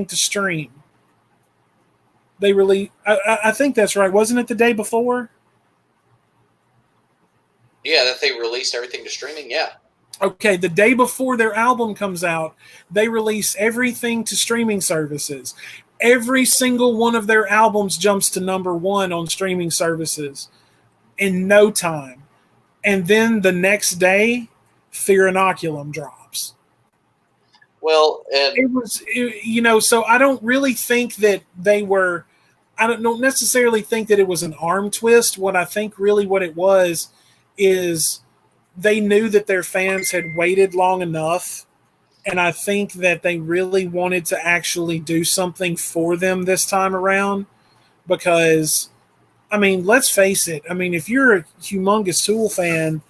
to stream. They released, I think that's right. Wasn't it the day before? Yeah, that they released everything to streaming. Yeah. Okay, the day before their album comes out, they release everything to streaming services. Every single one of their albums jumps to number 1 on streaming services in no time. And then the next day, Fear Inoculum drops. Well, and it was, so I don't really think that I don't necessarily think that it was an arm twist. What I think really what it was is they knew that their fans had waited long enough, and I think that they really wanted to actually do something for them this time around because, I mean, let's face it. I mean, if you're a humongous Tool fan,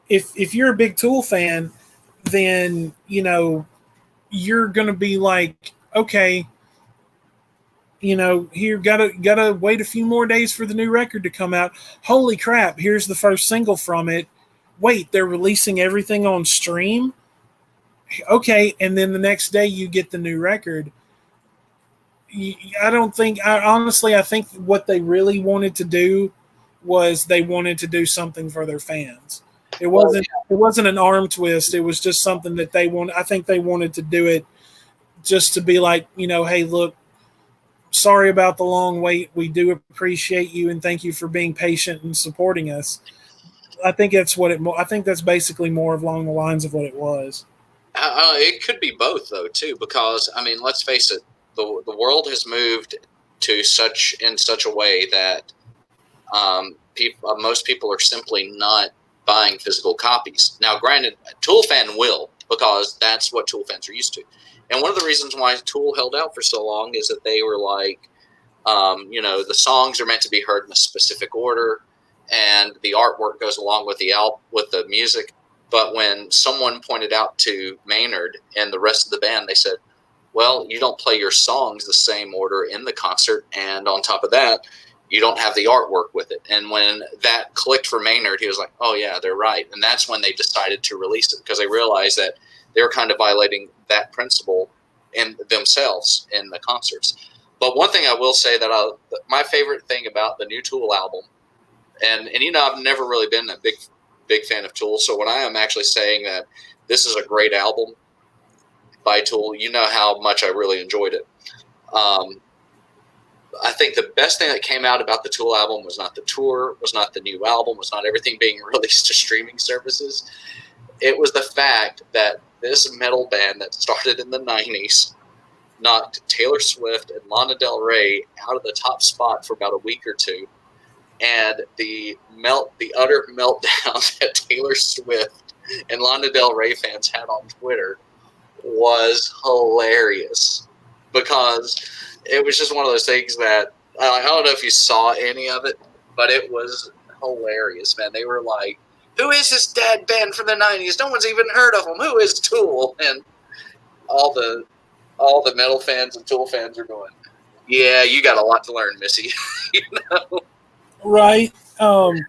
if you're a big Tool fan, then, you're going to be like, okay, here gotta wait a few more days for the new record to come out. Holy crap, here's the first single from it. Wait, they're releasing everything on stream? Okay, and then the next day you get the new record. I think what they really wanted to do was they wanted to do something for their fans. It wasn't an arm twist. It was just something that I think they wanted to do it just to be like, hey, look, sorry about the long wait. We do appreciate you and thank you for being patient and supporting us. I think that's basically more along the lines of what it was. It could be both though too, because I mean, let's face it, the world has moved to such a way that most people are simply not buying physical copies. Now, granted, a Tool fan will, because that's what Tool fans are used to. And one of the reasons why Tool held out for so long is that they were like, the songs are meant to be heard in a specific order, and the artwork goes along with the music. But when someone pointed out to Maynard and the rest of the band, they said, well, you don't play your songs the same order in the concert, and on top of that, you don't have the artwork with it. And when that clicked for Maynard, he was like, oh yeah, they're right. And that's when they decided to release it, because they realized that they were kind of violating that principle in themselves in the concerts. But one thing I will say that my favorite thing about the new Tool album, and I've never really been a big fan of Tool, so when I am actually saying that this is a great album by Tool, you know how much I really enjoyed it. I think the best thing that came out about the Tool album was not the tour, was not the new album, was not everything being released to streaming services. It was the fact that this metal band that started in the 90s knocked Taylor Swift and Lana Del Rey out of the top spot for about a week or two. And the utter meltdown that Taylor Swift and Lana Del Rey fans had on Twitter was hilarious, because it was just one of those things that I don't know if you saw any of it, but it was hilarious, man. They were like, who is this dad band from the 90s? No one's even heard of them. Who is Tool? And all the metal fans and Tool fans are going, yeah, you got a lot to learn, Missy. Right. And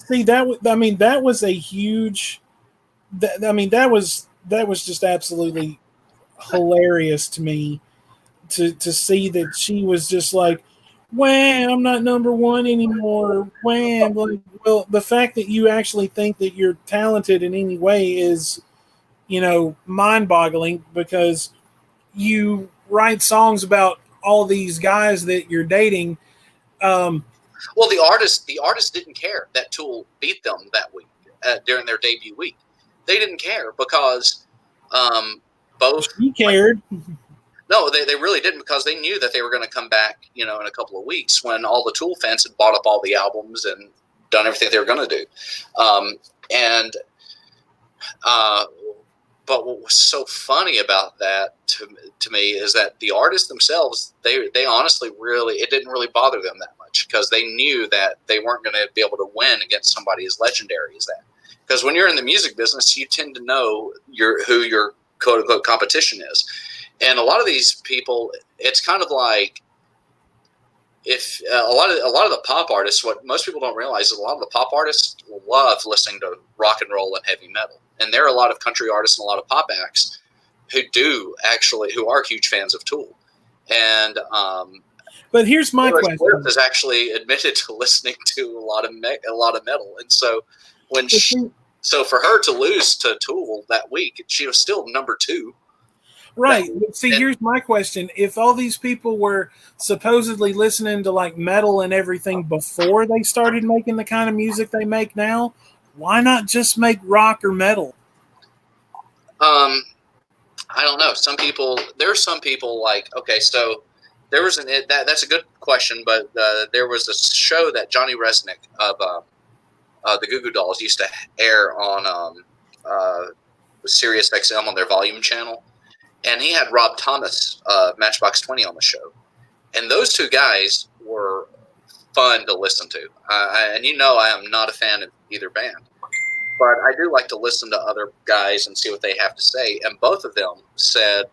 see, that was a huge, that was just absolutely hilarious to me to see that she was just like, wham, I'm not number 1 anymore. Wham. Like, well, the fact that you actually think that you're talented in any way is, mind-boggling, because you write songs about all these guys that you're dating. Well, the artist didn't care that Tool beat them that week during their debut week. They didn't care because both. He cared. No, they really didn't, because they knew that they were going to come back, in a couple of weeks when all the Tool fans had bought up all the albums and done everything they were going to do. And but what was so funny about that to me is that the artists themselves, they honestly it didn't really bother them that much, because they knew that they weren't going to be able to win against somebody as legendary as that. Because when you're in the music business, you tend to know who your quote unquote competition is. And a lot of these people, it's kind of like, if a lot of the pop artists, what most people don't realize is a lot of the pop artists love listening to rock and roll and heavy metal. And there are a lot of country artists and a lot of pop acts who are huge fans of Tool. And but here's my question: Swift is actually admitted to listening to a lot of metal, and so so for her to lose to Tool that week, she was still number 2. Right. See, here's my question. If all these people were supposedly listening to like metal and everything before they started making the kind of music they make now, why not just make rock or metal? I don't know. There are some people like, okay, so there was that's a good question, but there was a show that Johnny Resnick of the Goo Goo Dolls used to air on Sirius XM on their volume channel. And he had Rob Thomas, Matchbox 20, on the show. And those two guys were fun to listen to. And I am not a fan of either band. But I do like to listen to other guys and see what they have to say. And both of them said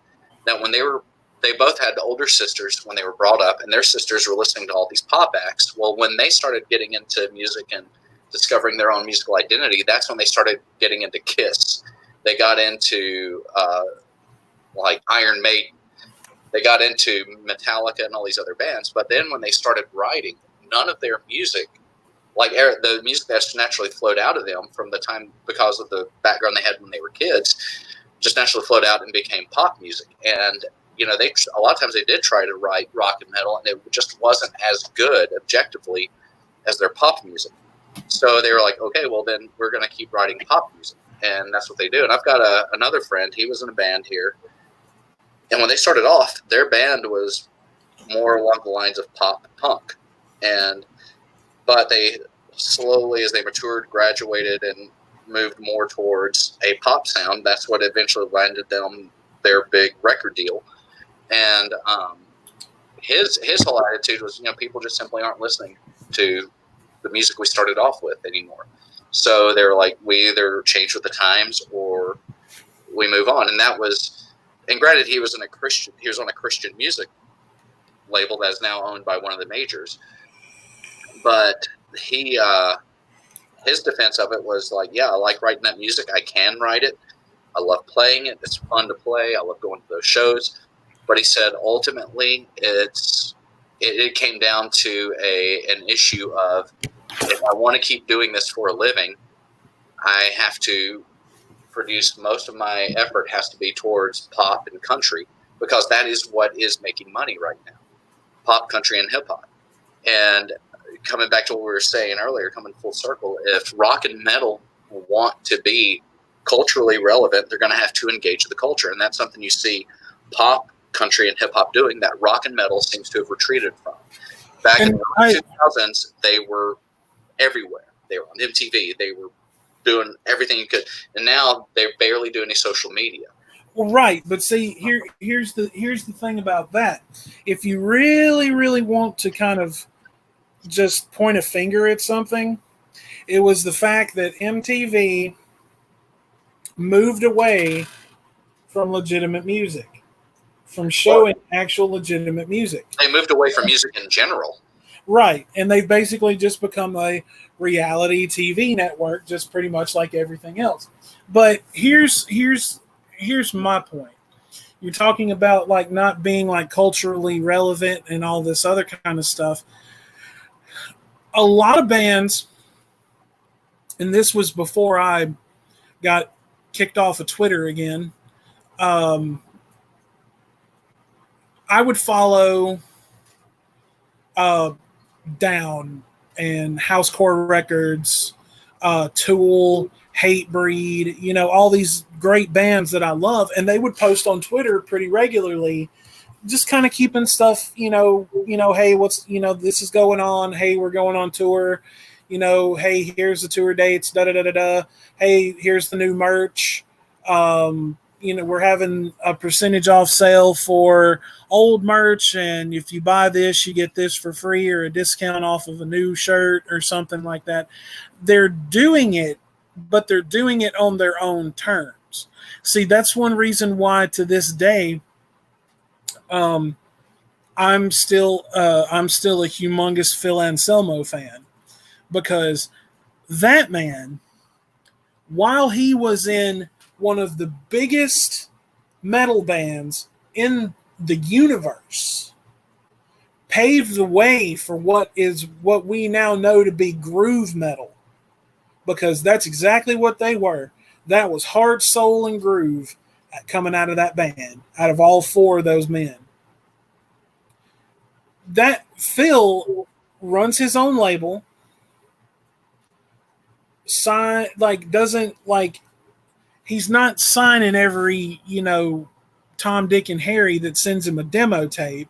that when they both had older sisters when they were brought up, and their sisters were listening to all these pop acts. Well, when they started getting into music and discovering their own musical identity, that's when they started getting into Kiss. They got into like Iron Maiden. They got into Metallica and all these other bands. But then when they started writing, none of their music, like the music that's naturally flowed out of them from the time, because of the background they had when they were kids, just naturally flowed out and became pop music. And, a lot of times they did try to write rock and metal, and it just wasn't as good objectively as their pop music. So they were like, okay, well then we're going to keep writing pop music. And that's what they do. And I've got another friend, he was in a band here. And when they started off, their band was more along the lines of pop punk. But they slowly, as they matured, graduated, and moved more towards a pop sound. That's what eventually landed them their big record deal. And his whole attitude was, people just simply aren't listening to the music we started off with anymore. So they were like, we either change with the times or we move on. And that was... And granted, he was on a Christian music label that is now owned by one of the majors. But his defense of it was like, yeah, I like writing that music. I can write it. I love playing it. It's fun to play. I love going to those shows. But he said ultimately it came down to an issue of, if I want to keep doing this for a living, I have to produce, most of my effort has to be towards pop and country, because that is what is making money right now. Pop, country, and hip hop. And coming back to what we were saying earlier, coming full circle, if rock and metal want to be culturally relevant, they're going to have to engage the culture. And that's something you see pop, country, and hip hop doing that rock and metal seems to have retreated from. Back in the 2000s, they were everywhere. They were on MTV. They were doing everything you could, and now they barely do any social media. Well, right, but see, here's the thing about that. If you really, really want to kind of just point a finger at something, it was the fact that MTV moved away from legitimate music, from showing actual legitimate music. They moved away from music in general. Right, and they've basically just become a reality TV network, just pretty much like everything else. But here's my point. You're talking about like not being like culturally relevant and all this other kind of stuff. A lot of bands, and this was before I got kicked off of Twitter again, I would follow Down and Housecore Records, Tool, Hatebreed, all these great bands that I love, and they would post on Twitter pretty regularly just kind of keeping stuff, hey, what's, this is going on. Hey, we're going on tour. Hey, here's the tour dates. Da da da da da. Hey, here's the new merch. We're having a percentage off sale for old merch, and if you buy this, you get this for free or a discount off of a new shirt or something like that. They're doing it, but they're doing it on their own terms. See, that's one reason why to this day, I'm still a humongous Phil Anselmo fan, because that man, while he was in one of the biggest metal bands in the universe, paved the way for what we now know to be groove metal, because that's exactly what they were. That was hard soul and groove coming out of that band, out of all four of those men. That Phil runs his own label, he's not signing every, Tom, Dick, and Harry that sends him a demo tape.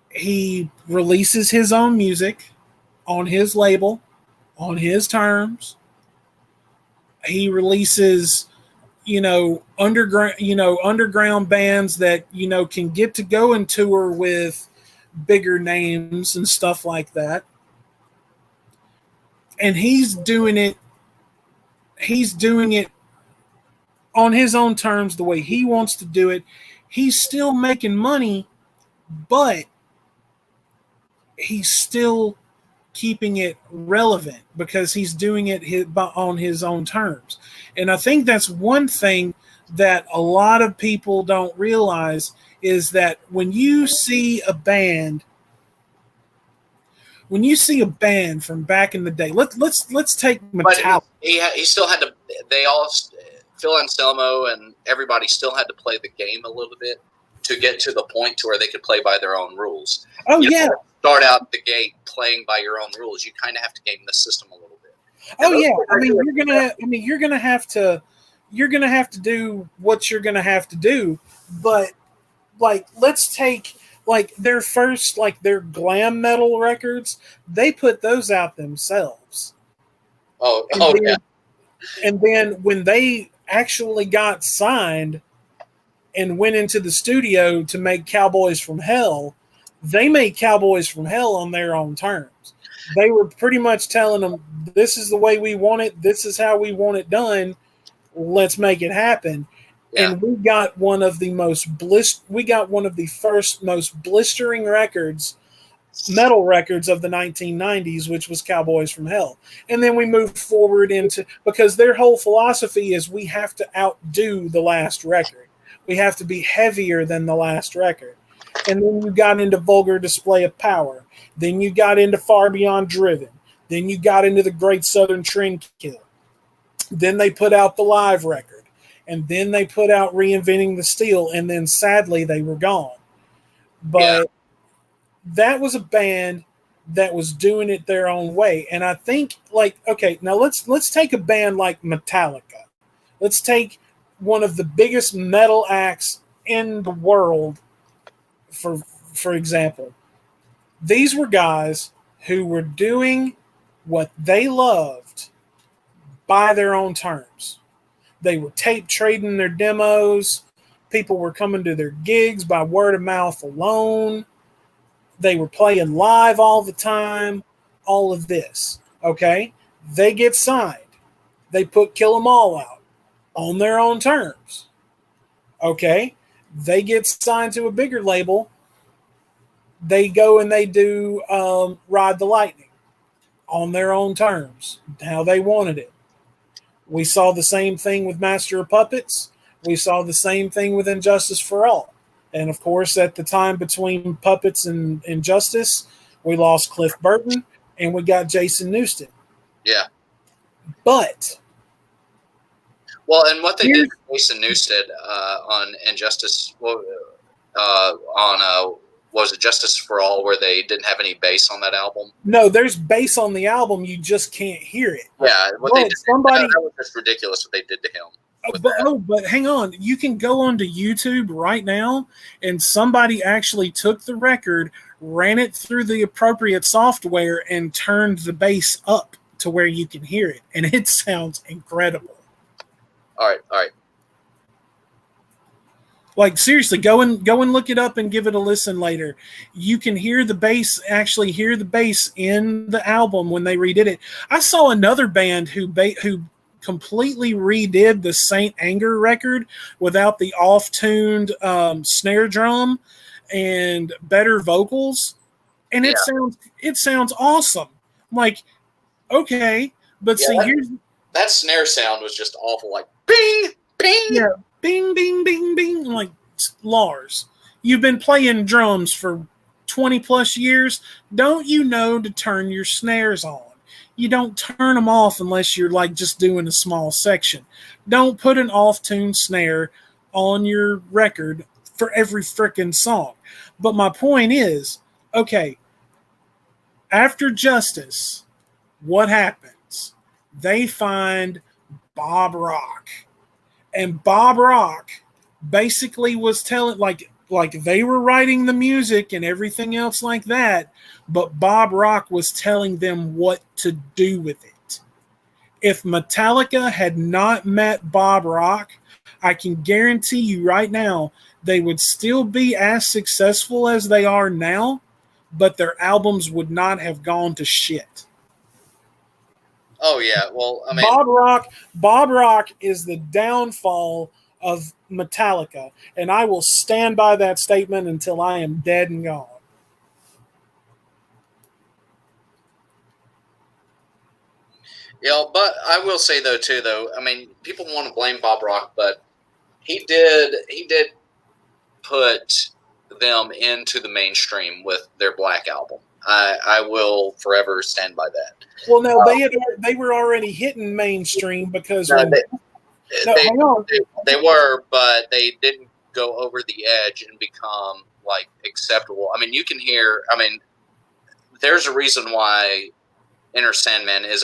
He releases his own music on his label, on his terms. He releases, underground bands that, can get to go and tour with bigger names and stuff like that. And he's doing it on his own terms, the way he wants to do it. He's still making money, but he's still keeping it relevant because he's doing it on his own terms. And I think that's one thing that a lot of people don't realize, is that when you see a band from back in the day, let's take Metallica. But he still had to. Phil Anselmo and everybody still had to play the game a little bit to get to the point to where they could play by their own rules. Oh, yeah. Start out the gate playing by your own rules. You kind of have to game the system a little bit. Oh, yeah. You're gonna have to do what you're gonna have to do. But let's take their first, their glam metal records. They put those out themselves. Yeah. And then when they actually got signed and went into the studio to make Cowboys from Hell, they made Cowboys from Hell on their own terms. They were pretty much telling them, this is the way we want it. This is how we want it done. Let's make it happen. Yeah. And we got one of the first most blistering metal records of the 1990s, which was Cowboys from Hell. And then we moved forward because their whole philosophy is we have to outdo the last record. We have to be heavier than the last record. And then you got into Vulgar Display of Power. Then you got into Far Beyond Driven. Then you got into the Great Southern Trendkill. Then they put out the live record. And then they put out Reinventing the Steel. And then sadly they were gone. But that was a band that was doing it their own way. And I think, okay, now let's take a band like Metallica. Let's take one of the biggest metal acts in the world, for example. These were guys who were doing what they loved by their own terms. They were tape trading their demos. People were coming to their gigs by word of mouth alone. They were playing live all the time, all of this, okay? They get signed. They put Kill 'Em All out on their own terms, okay? They get signed to a bigger label. They go and they do Ride the Lightning on their own terms, how they wanted it. We saw the same thing with Master of Puppets. We saw the same thing with Injustice for All. And, of course, at the time between Puppets and Injustice, we lost Cliff Burton and we got Jason Newsted. Yeah. But. Well, and what they did, Jason Newsted on Injustice, was it Justice for All, where they didn't have any bass on that album? No, there's bass on the album. You just can't hear it. Yeah. That was just ridiculous what they did to him. with that. But hang on. You can go onto YouTube right now, and somebody actually took the record, ran it through the appropriate software, and turned the bass up to where you can hear it, and it sounds incredible. All right. Like seriously, go and look it up and give it a listen later. You can hear the bass, actually hear the bass in the album when they redid it. I saw another band who completely redid the Saint Anger record without the off-tuned snare drum and better vocals, and Yeah, it sounds awesome. I'm like, okay, but yeah. see, here's That snare sound was just awful. Like bing, bing. yeah, bing, bing, bing, bing. I'm like, Lars, you've been playing drums for 20 plus years. Don't you know to turn your snares on? You don't turn them off unless you're like just doing a small section. Don't put an off-tune snare on your record for every freaking song. But my point is, okay, after Justice, what happens? They find Bob Rock. And Bob Rock basically was telling like they were writing the music and everything else like that, but Bob Rock was telling them what to do with it. If Metallica had not met Bob Rock, I can guarantee you right now they would still be as successful as they are now, but their albums would not have gone to shit. Oh yeah. Well, I mean, Bob Rock is the downfall of Metallica, and I will stand by that statement until I am dead and gone. yeah. But I will say though, I mean, people want to blame Bob Rock, but he did put them into the mainstream with their Black album. I will forever stand by that. Well, no, they were already hitting mainstream because No, when hang on. they were, but they didn't go over the edge and become like acceptable. I mean, you can hear. I mean, there's a reason why Enter Sandman is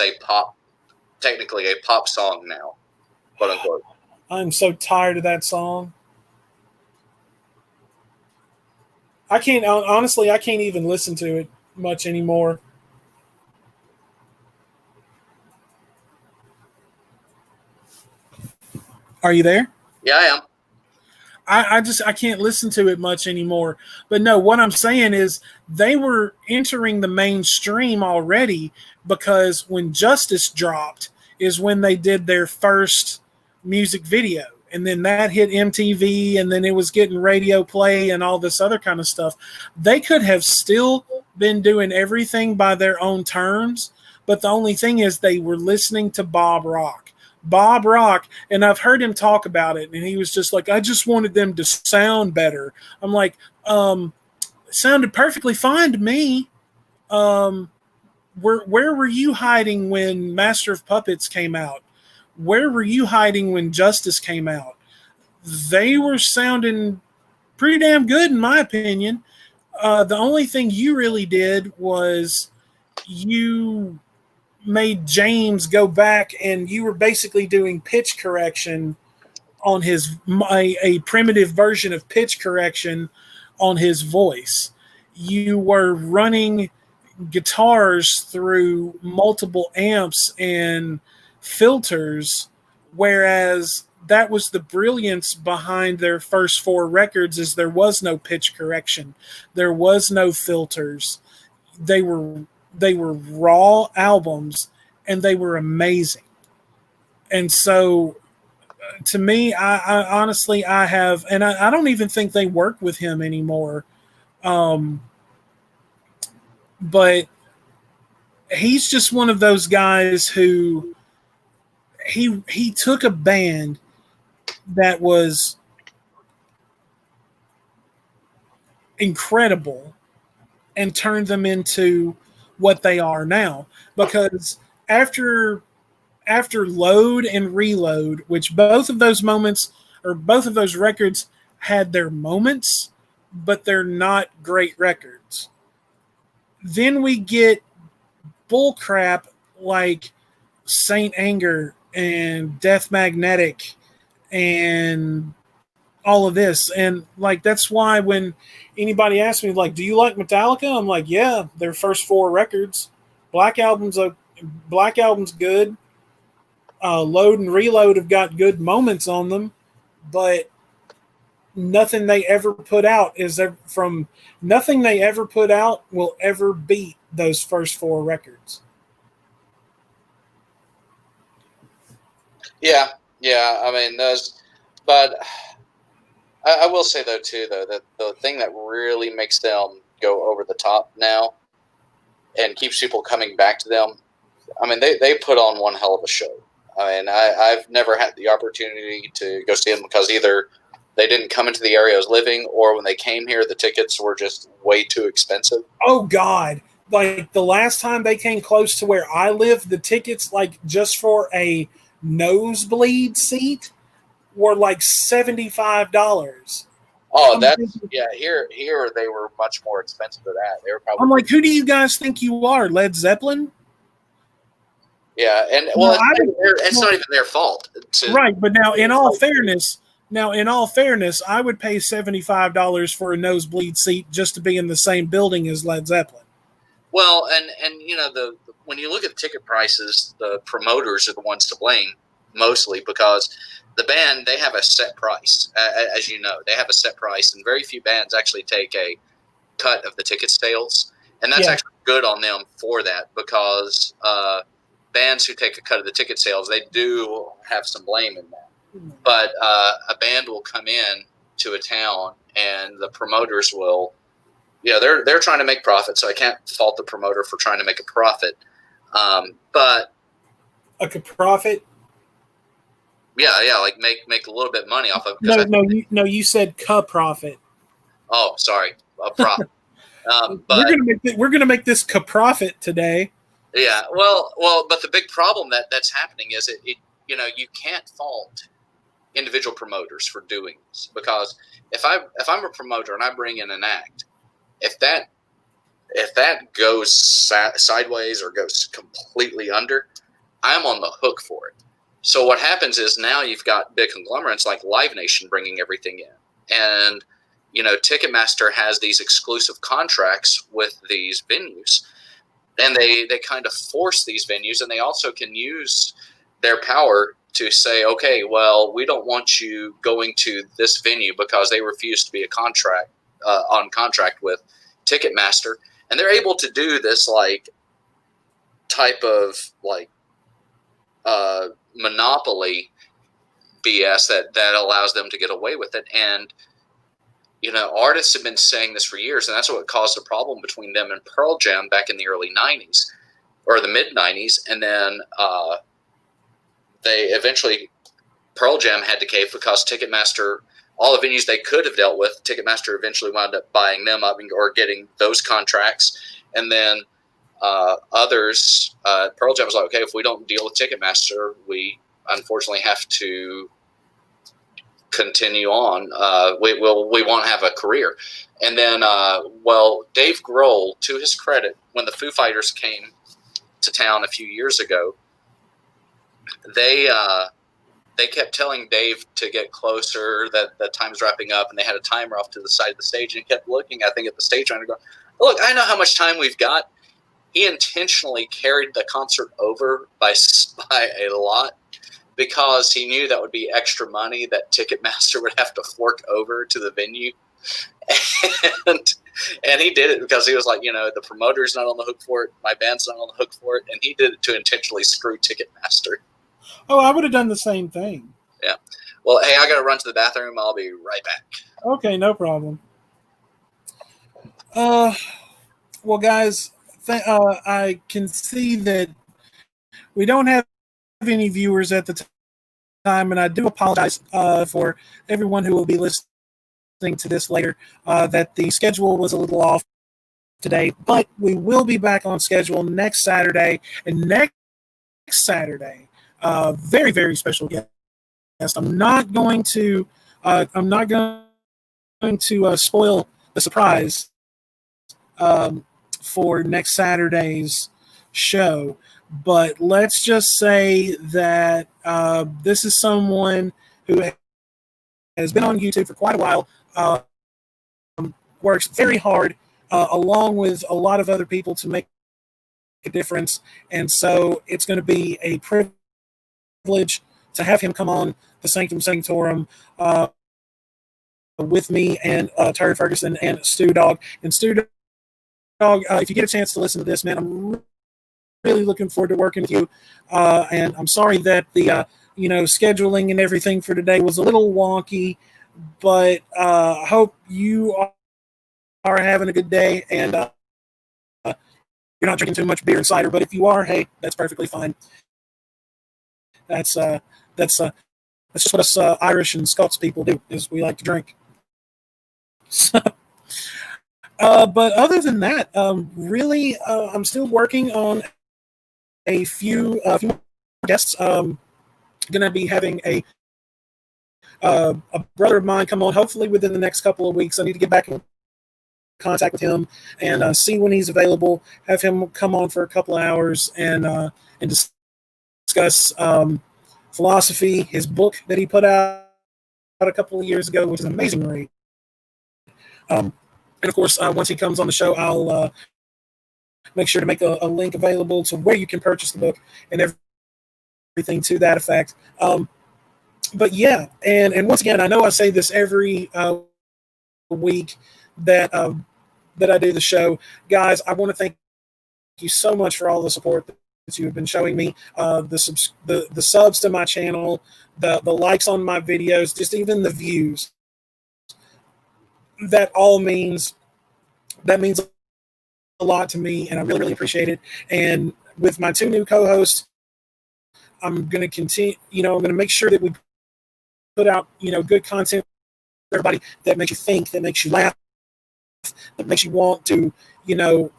technically a pop song now, quote unquote. I'm so tired of that song. I can't honestly. I can't even listen to it much anymore. Are you there? Yeah, I am. I can't listen to it much anymore. But no, what I'm saying is they were entering the mainstream already because when Justice dropped is when they did their first music video. And then that hit MTV, and then it was getting radio play and all this other kind of stuff. They could have still been doing everything by their own terms, but the only thing is they were listening to Bob Rock. Bob Rock, and I've heard him talk about it, and he was just like, I just wanted them to sound better. I'm like, it sounded perfectly fine to me. Where were you hiding when Master of Puppets came out? Where were you hiding when Justice came out? They were sounding pretty damn good, in my opinion. The only thing you really did was you made James go back, and you were basically doing pitch correction on a primitive version of pitch correction on his voice. You were running guitars through multiple amps and filters, whereas that was the brilliance behind their first four records is there was no pitch correction. There was no filters. They were raw albums, and they were amazing. And so to me, I honestly, I have, and I don't even think they work with him anymore. But he's just one of those guys who he took a band that was incredible and turned them into what they are now. Because after Load and Reload, which both of those records had their moments, but they're not great records. Then we get bullcrap like Saint Anger and Death Magnetic and all of this. And like, that's why when anybody asks me, like, do you like Metallica? I'm like, yeah, their first 4 records. Black Album's good. Load and Reload have got good moments on them, but nothing they ever put out will ever beat those first 4 records. Yeah, I mean those, but I will say though too that the thing that really makes them go over the top now and keeps people coming back to them, I mean they put on one hell of a show. I mean I've never had the opportunity to go see them because either they didn't come into the area I was living, or when they came here the tickets were just way too expensive. Oh God. Like the last time they came close to where I live, the tickets, like just for a nosebleed seat, were like $75. Oh, here they were much more expensive than that. They were probably. I'm like, who do you guys think you are, Led Zeppelin? Yeah, and well, it's not even their fault. Right, but now in all fairness, I would pay $75 for a nosebleed seat just to be in the same building as Led Zeppelin. Well, and you know when you look at the ticket prices, the promoters are the ones to blame mostly because the band, they have a set price. As you know, they have a set price, and very few bands actually take a cut of the ticket sales, and that's actually good on them for that because bands who take a cut of the ticket sales, they do have some blame in that. But a band will come in to a town, and the promoters will. Yeah, they're trying to make profit, so I can't fault the promoter for trying to make a profit. But a profit? Yeah, like make a little bit of money off of. You said profit. Oh, sorry, a profit. But we're gonna make this profit today. Yeah, well, but the big problem that's happening is it you can't fault individual promoters for doing this because if I'm a promoter and I bring in an act. If that goes sideways or goes completely under, I'm on the hook for it. So what happens is now you've got big conglomerates like Live Nation bringing everything in. And, Ticketmaster has these exclusive contracts with these venues. And they kind of force these venues, and they also can use their power to say, okay, well, we don't want you going to this venue because they refuse to be on contract with Ticketmaster, and they're able to do this type of monopoly BS that allows them to get away with it. And artists have been saying this for years, and that's what caused a problem between them and Pearl Jam back in the early 90s or the mid 90s. And then they eventually, Pearl Jam had to cave because Ticketmaster, all the venues they could have dealt with, Ticketmaster eventually wound up buying them up or getting those contracts. And then others, Pearl Jam was like, okay, if we don't deal with Ticketmaster, we unfortunately have to continue on. We won't have a career. And then, Dave Grohl, to his credit, when the Foo Fighters came to town a few years ago, they kept telling Dave to get closer, that the time's wrapping up, and they had a timer off to the side of the stage, and he kept looking, I think, at the stage trying to go, look, I know how much time we've got. He intentionally carried the concert over by a lot because he knew that would be extra money that Ticketmaster would have to fork over to the venue. And he did it because he was like, the promoter's not on the hook for it, my band's not on the hook for it, and he did it to intentionally screw Ticketmaster. Oh, I would have done the same thing. Yeah. Well, hey, I got to run to the bathroom. I'll be right back. Okay, no problem. Well, guys, I can see that we don't have any viewers at the time, and I do apologize for everyone who will be listening to this later that the schedule was a little off today, but we will be back on schedule next Saturday, and next Saturday, very, very special guest. I'm not going to spoil the surprise for next Saturday's show, but let's just say that this is someone who has been on YouTube for quite a while, works very hard, along with a lot of other people to make a difference. And so it's going to be a privilege to have him come on the Sanctum Sanctorum with me and Terry Ferguson and Stu Dog. And Stu Dog, if you get a chance to listen to this, man, I'm really looking forward to working with you. And I'm sorry that the scheduling and everything for today was a little wonky, but I hope you are having a good day and you're not drinking too much beer and cider. But if you are, hey, that's perfectly fine. That's just what us Irish and Scots people do, is we like to drink. So, but other than that, really, I'm still working on a few more guests. Going to be having a brother of mine come on, hopefully within the next couple of weeks. I need to get back in contact with him and see when he's available. Have him come on for a couple of hours and discuss philosophy. His book that he put out a couple of years ago, which is an amazing read. And of course, once he comes on the show, I'll make sure to make a link available to where you can purchase the book and everything to that effect. But yeah, and once again, I know I say this every week that I do the show, guys. I want to thank you so much for all the support that you have been showing me. The subs to my channel, the likes on my videos, just even the views. That all means a lot to me, and I really, really appreciate it. And with my two new co-hosts, I'm going to continue. I'm going to make sure that we put out good content for everybody that makes you think, that makes you laugh, that makes you want to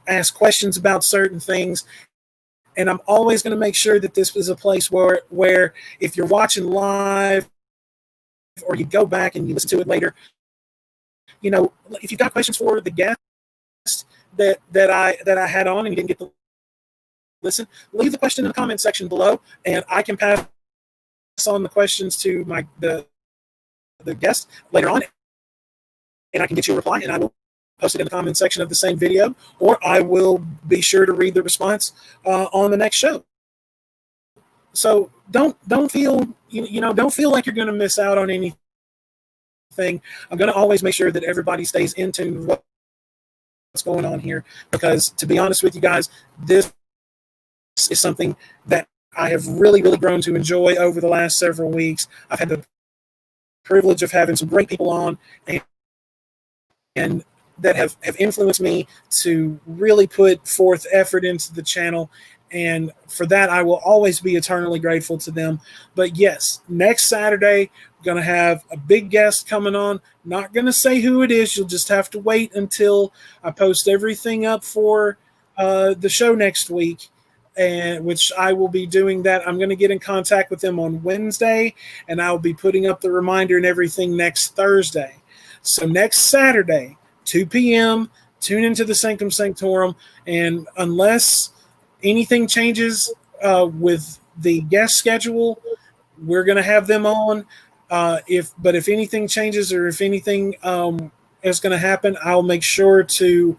ask questions about certain things. And I'm always going to make sure that this is a place where if you're watching live or you go back and you listen to it later, if you've got questions for the guest that I had on and you didn't get to listen, leave the question in the comment section below, and I can pass on the questions to the guest later on, and I can get you a reply, and I will post it in the comment section of the same video, or I will be sure to read the response on the next show. So don't feel don't feel like you're going to miss out on anything. I'm going to always make sure that everybody stays in tune with what's going on here, because to be honest with you guys, this is something that I have really, really grown to enjoy over the last several weeks. I've had the privilege of having some great people on and that have influenced me to really put forth effort into the channel. And for that, I will always be eternally grateful to them. But yes, next Saturday, I'm going to have a big guest coming on. Not going to say who it is. You'll just have to wait until I post everything up for the show next week, and which I will be doing that. I'm going to get in contact with them on Wednesday, and I'll be putting up the reminder and everything next Thursday. So next Saturday, 2 p.m., tune into the Sanctum Sanctorum, and unless anything changes with the guest schedule, we're going to have them on. If anything changes or if anything is going to happen, I'll make sure to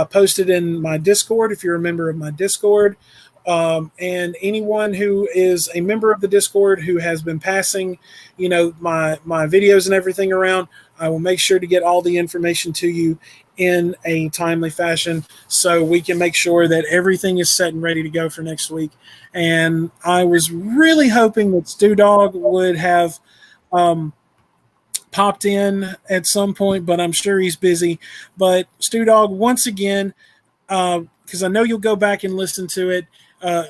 post it in my Discord if you're a member of my Discord. And anyone who is a member of the Discord who has been passing, my videos and everything around, I will make sure to get all the information to you in a timely fashion so we can make sure that everything is set and ready to go for next week. And I was really hoping that Stu Dog would have popped in at some point, but I'm sure he's busy. But Stu Dog, once again, because I know you'll go back and listen to it,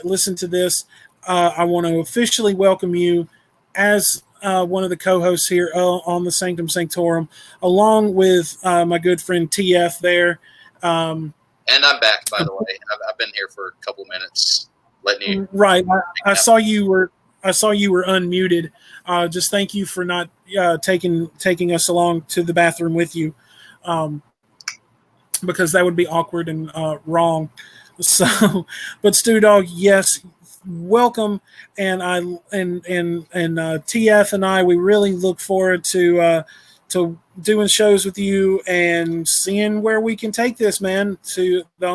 listen to this, I want to officially welcome you as one of the co-hosts here on the Sanctum Sanctorum, along with my good friend TF there. And I'm back, by the way. I've been here for a couple minutes, letting you. Right, I saw you were unmuted. Just thank you for not taking us along to the bathroom with you, because that would be awkward and wrong. So, but Stu Dog, yes, welcome, and TF and I, we really look forward to doing shows with you and seeing where we can take this, man. To the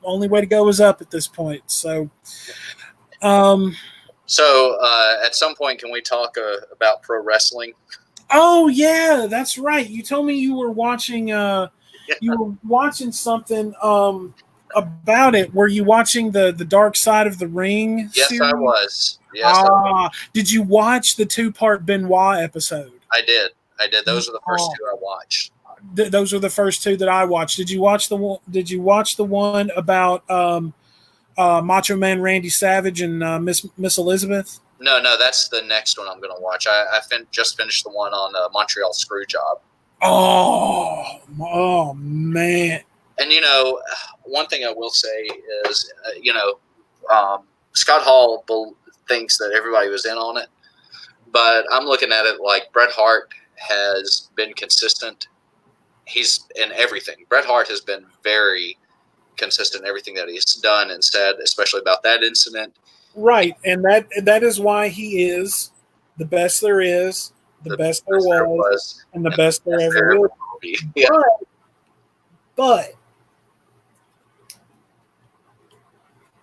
only way to go is up at this point. So, at some point, can we talk about pro wrestling? Oh yeah, that's right. You told me you were watching. You were watching something about it. Were you watching the Dark Side of the Ring? Yes, series? I was. Yes. I was. Did you watch the 2-part Benoit episode? I did. Those are the first two I watched. Those are the first two that I watched. Did you watch the one? Did you watch the one about Macho Man Randy Savage and Miss Elizabeth? No, that's the next one I'm going to watch. I just finished the one on Montreal Screwjob. Oh man! And one thing I will say is, Scott Hall thinks that everybody was in on it, but I'm looking at it like Bret Hart has been consistent. He's in everything. Bret Hart has been very consistent in everything that he's done and said, especially about that incident. Right, and that is why he is the best there is, the best there was, and the best there ever will be. Yeah. But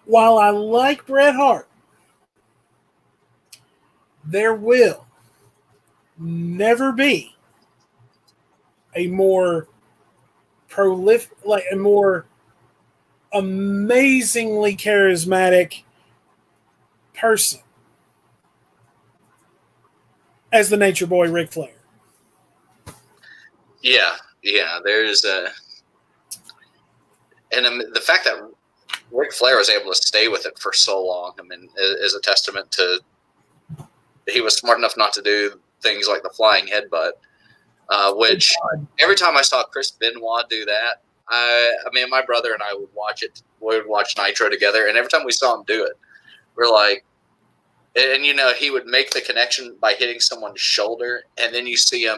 while I like Bret Hart, there will never be a more prolific, like a more amazingly charismatic person as the Nature Boy Ric Flair. Yeah. There's the fact that Ric Flair was able to stay with it for so long, I mean, is a testament to he was smart enough not to do things like the flying headbutt, which every time I saw Chris Benoit do that, I mean, my brother and I would watch it. We would watch Nitro together, and every time we saw him do it, we're like, and he would make the connection by hitting someone's shoulder, and then you see him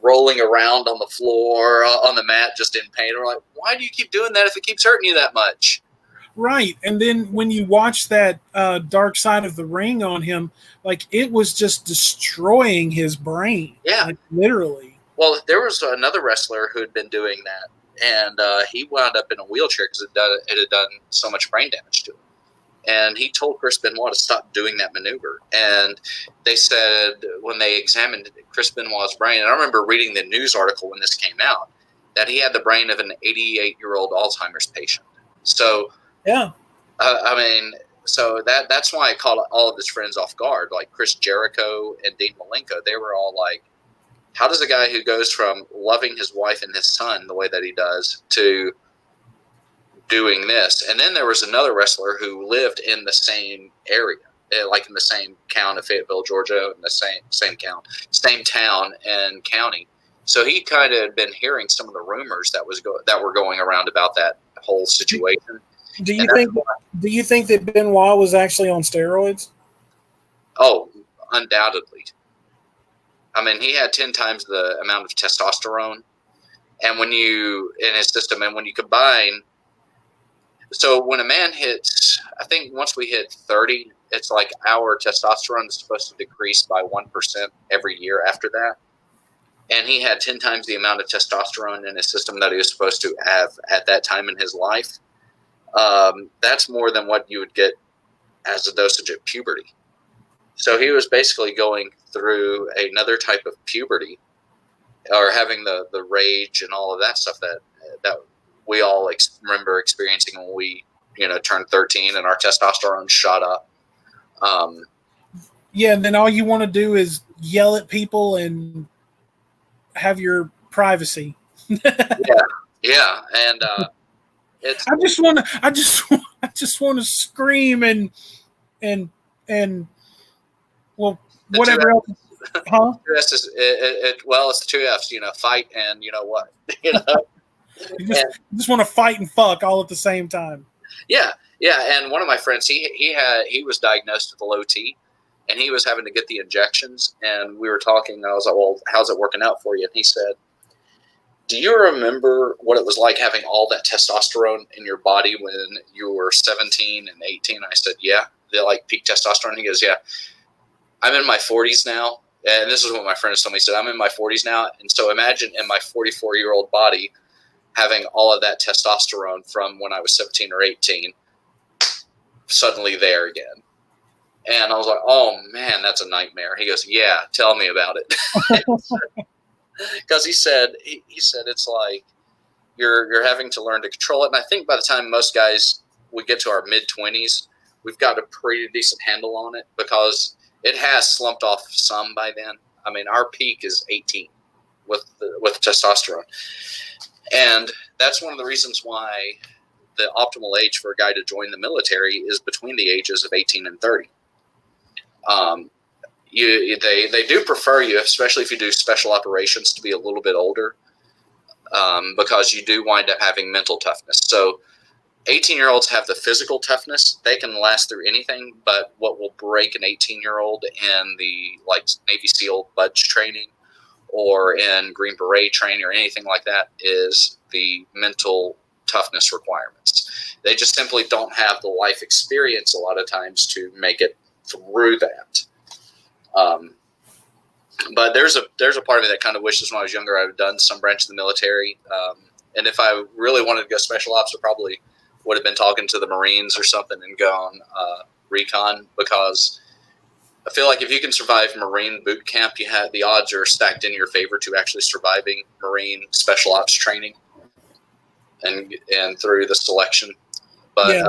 rolling around on the floor, on the mat, just in pain. We're like, why do you keep doing that if it keeps hurting you that much? Right. And then when you watch that Dark Side of the Ring on him, like it was just destroying his brain. Yeah. Like, literally. Well, there was another wrestler who had been doing that, and he wound up in a wheelchair because it had done so much brain damage to him. And he told Chris Benoit to stop doing that maneuver. And they said when they examined Chris Benoit's brain, and I remember reading the news article when this came out, that he had the brain of an 88-year-old Alzheimer's patient. So, yeah, I mean, so that's why I caught all of his friends off guard, like Chris Jericho and Dean Malenko. They were all like, how does a guy who goes from loving his wife and his son the way that he does to doing this? And then there was another wrestler who lived in the same area, like in the same town of Fayetteville, Georgia, in the same town and county. So he kind of had been hearing some of the rumors that were going around about that whole situation. Do you think that Benoit was actually on steroids? Oh, undoubtedly. I mean, he had 10 times the amount of testosterone, and when you in his system, and when you combine. So when a man hits, I think once we hit 30, it's like our testosterone is supposed to decrease by 1% every year after that. And he had 10 times the amount of testosterone in his system that he was supposed to have at that time in his life. That's more than what you would get as a dosage of puberty. So he was basically going through another type of puberty, or having the rage and all of that stuff that we all remember experiencing when we, turned 13 and our testosterone shot up. Yeah, and then all you want to do is yell at people and have your privacy. yeah, and it's. I just want to scream and well, whatever else. Huh? It's the two F's. Fight and what. You just want to fight and fuck all at the same time. Yeah. And one of my friends, he was diagnosed with a low T, and he was having to get the injections. And we were talking. And I was like, "Well, how's it working out for you?" And he said, "Do you remember what it was like having all that testosterone in your body when you were 17 and 18?" And I said, "Yeah." the like peak testosterone? He goes, yeah, I'm in my 40s now. And this is what my friend has told me. He said, I'm in my 40s now. And so imagine in my 44-year-old body having all of that testosterone from when I was 17 or 18 suddenly there again. And I was like, oh, man, that's a nightmare. He goes, yeah, tell me about it. Because he said it's like you're having to learn to control it. And I think by the time most guys we get to our mid-20s, we've got a pretty decent handle on it because it has slumped off some by then. I mean, our peak is 18 with testosterone. And that's one of the reasons why the optimal age for a guy to join the military is between the ages of 18 and 30. They do prefer you, especially if you do special operations, to be a little bit older because you do wind up having mental toughness. So 18-year-olds have the physical toughness. They can last through anything, but what will break an 18-year-old in the like Navy SEAL budge training or in Green Beret training or anything like that is the mental toughness requirements. They just simply don't have the life experience a lot of times to make it through that. But there's a part of me that kind of wishes when I was younger I would have done some branch of the military. And if I really wanted to go special ops, I probably would have been talking to the Marines or something and gone recon, because I feel like if you can survive Marine boot camp, the odds are stacked in your favor to actually surviving Marine special ops training and through the selection. But Yeah.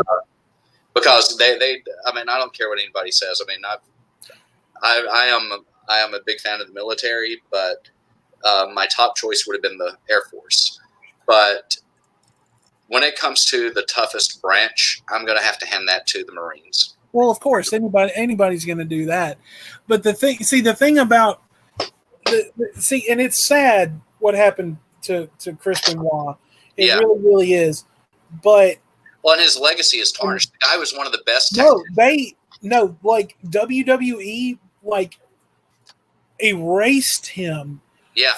because they I mean, I don't care what anybody says. I mean, I am a big fan of the military, but my top choice would have been the Air Force. But when it comes to the toughest branch, I'm going to have to hand that to the Marines. Well, of course, anybody's going to do that. But the thing about and it's sad what happened to Chris Benoit. It really, really is. But and his legacy is tarnished. The guy was one of the best. Like WWE, like erased him. Yeah.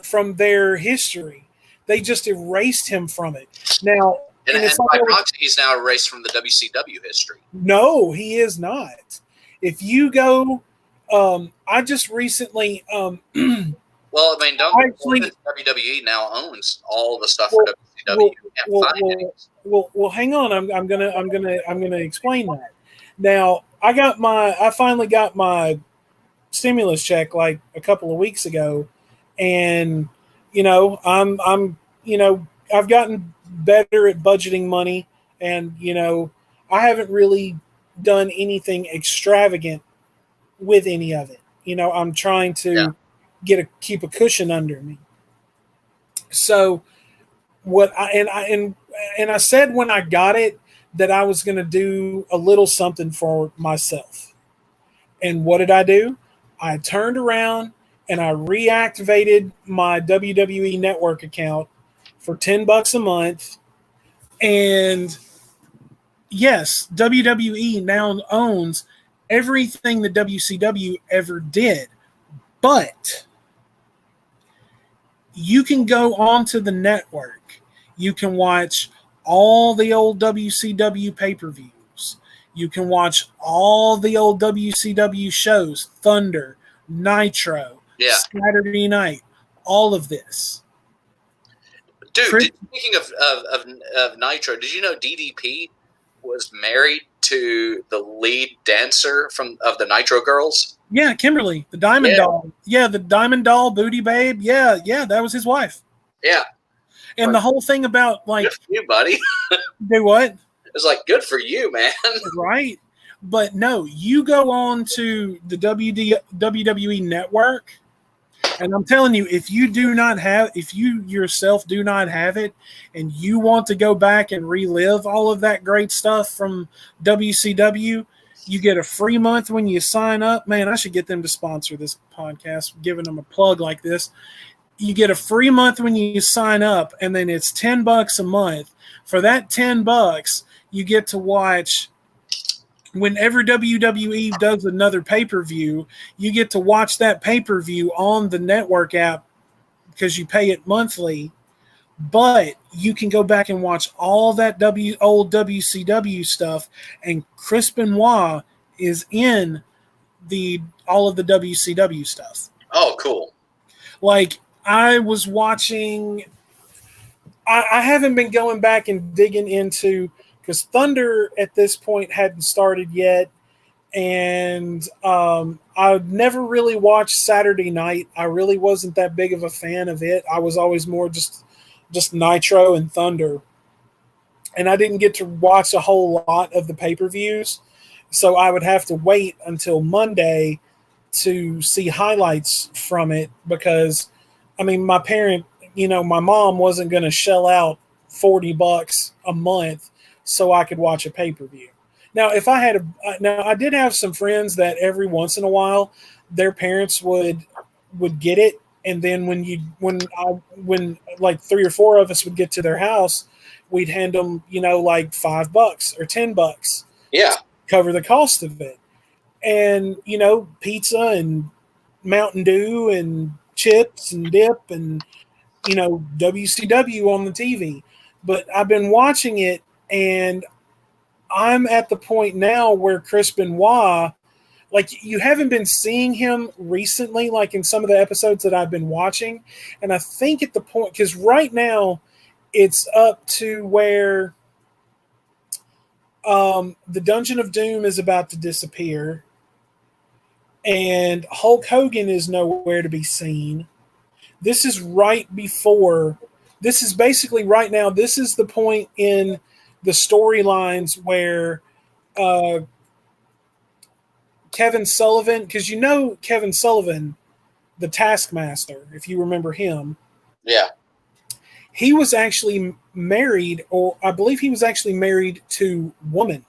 From their history. They just erased him from it. Now, and by proxy, he's now erased from the WCW history. No, he is not. If you go, I just recently. Well, I mean, WWE now owns all the stuff for WCW. Well, hang on. I'm gonna explain that. Now, I finally got my stimulus check like a couple of weeks ago, and I've gotten better at budgeting money, and I haven't really done anything extravagant with any of it. I'm trying to keep a cushion under me. So I said when I got it that I was going to do a little something for myself. And what did I do? I turned around and I reactivated my WWE Network account for $10 a month. And yes, WWE now owns everything the WCW ever did. But you can go onto the network. You can watch all the old WCW pay-per-views. You can watch all the old WCW shows, Thunder, Nitro, Saturday Night, all of this. Dude, speaking of Nitro, did you know DDP was married to the lead dancer of the Nitro Girls? Yeah, Kimberly, the Diamond Doll. Yeah, the Diamond Doll, Booty Babe. Yeah, that was his wife. Yeah. And the whole thing about like... Good for you, buddy. Do what? It's like, good for you, man. Right? But no, you go on to the WWE Network, and I'm telling you, if you yourself do not have it, and you want to go back and relive all of that great stuff from WCW, you get a free month when you sign up. Man, I should get them to sponsor this podcast, giving them a plug like this. You get a free month when you sign up, and then it's $10 a month. For that $10, you get to watch. Whenever WWE does another pay-per-view, you get to watch that pay-per-view on the network app because you pay it monthly But you can go back and watch all that old WCW stuff, and Chris Benoit is in the all of the WCW stuff. Oh, cool. Like I was watching, I haven't been going back and digging into because Thunder at this point hadn't started yet, and I'd never really watched Saturday Night. I really wasn't that big of a fan of it. I was always more just Nitro and Thunder, and I didn't get to watch a whole lot of the pay-per-views, so I would have to wait until Monday to see highlights from it because, I mean, my parent, my mom wasn't going to shell out $40 a month so I could watch a pay-per-view. Now, if I had now I did have some friends that every once in a while their parents would get it, and then when like 3 or 4 of us would get to their house, we'd hand them like $5 or $10, Yeah, cover the cost of it, and pizza and Mountain Dew and chips and dip and WCW on the TV. But I've been watching it, and I'm at the point now where Chris Benoit, like, you haven't been seeing him recently, like in some of the episodes that I've been watching. And I think at the point, because right now it's up to where the Dungeon of Doom is about to disappear, and Hulk Hogan is nowhere to be seen. This is right before, this is basically right now, this is the point in the storylines where Kevin Sullivan, because Kevin Sullivan, the Taskmaster, if you remember him. Yeah. He was actually married, or I believe he was actually married to Woman.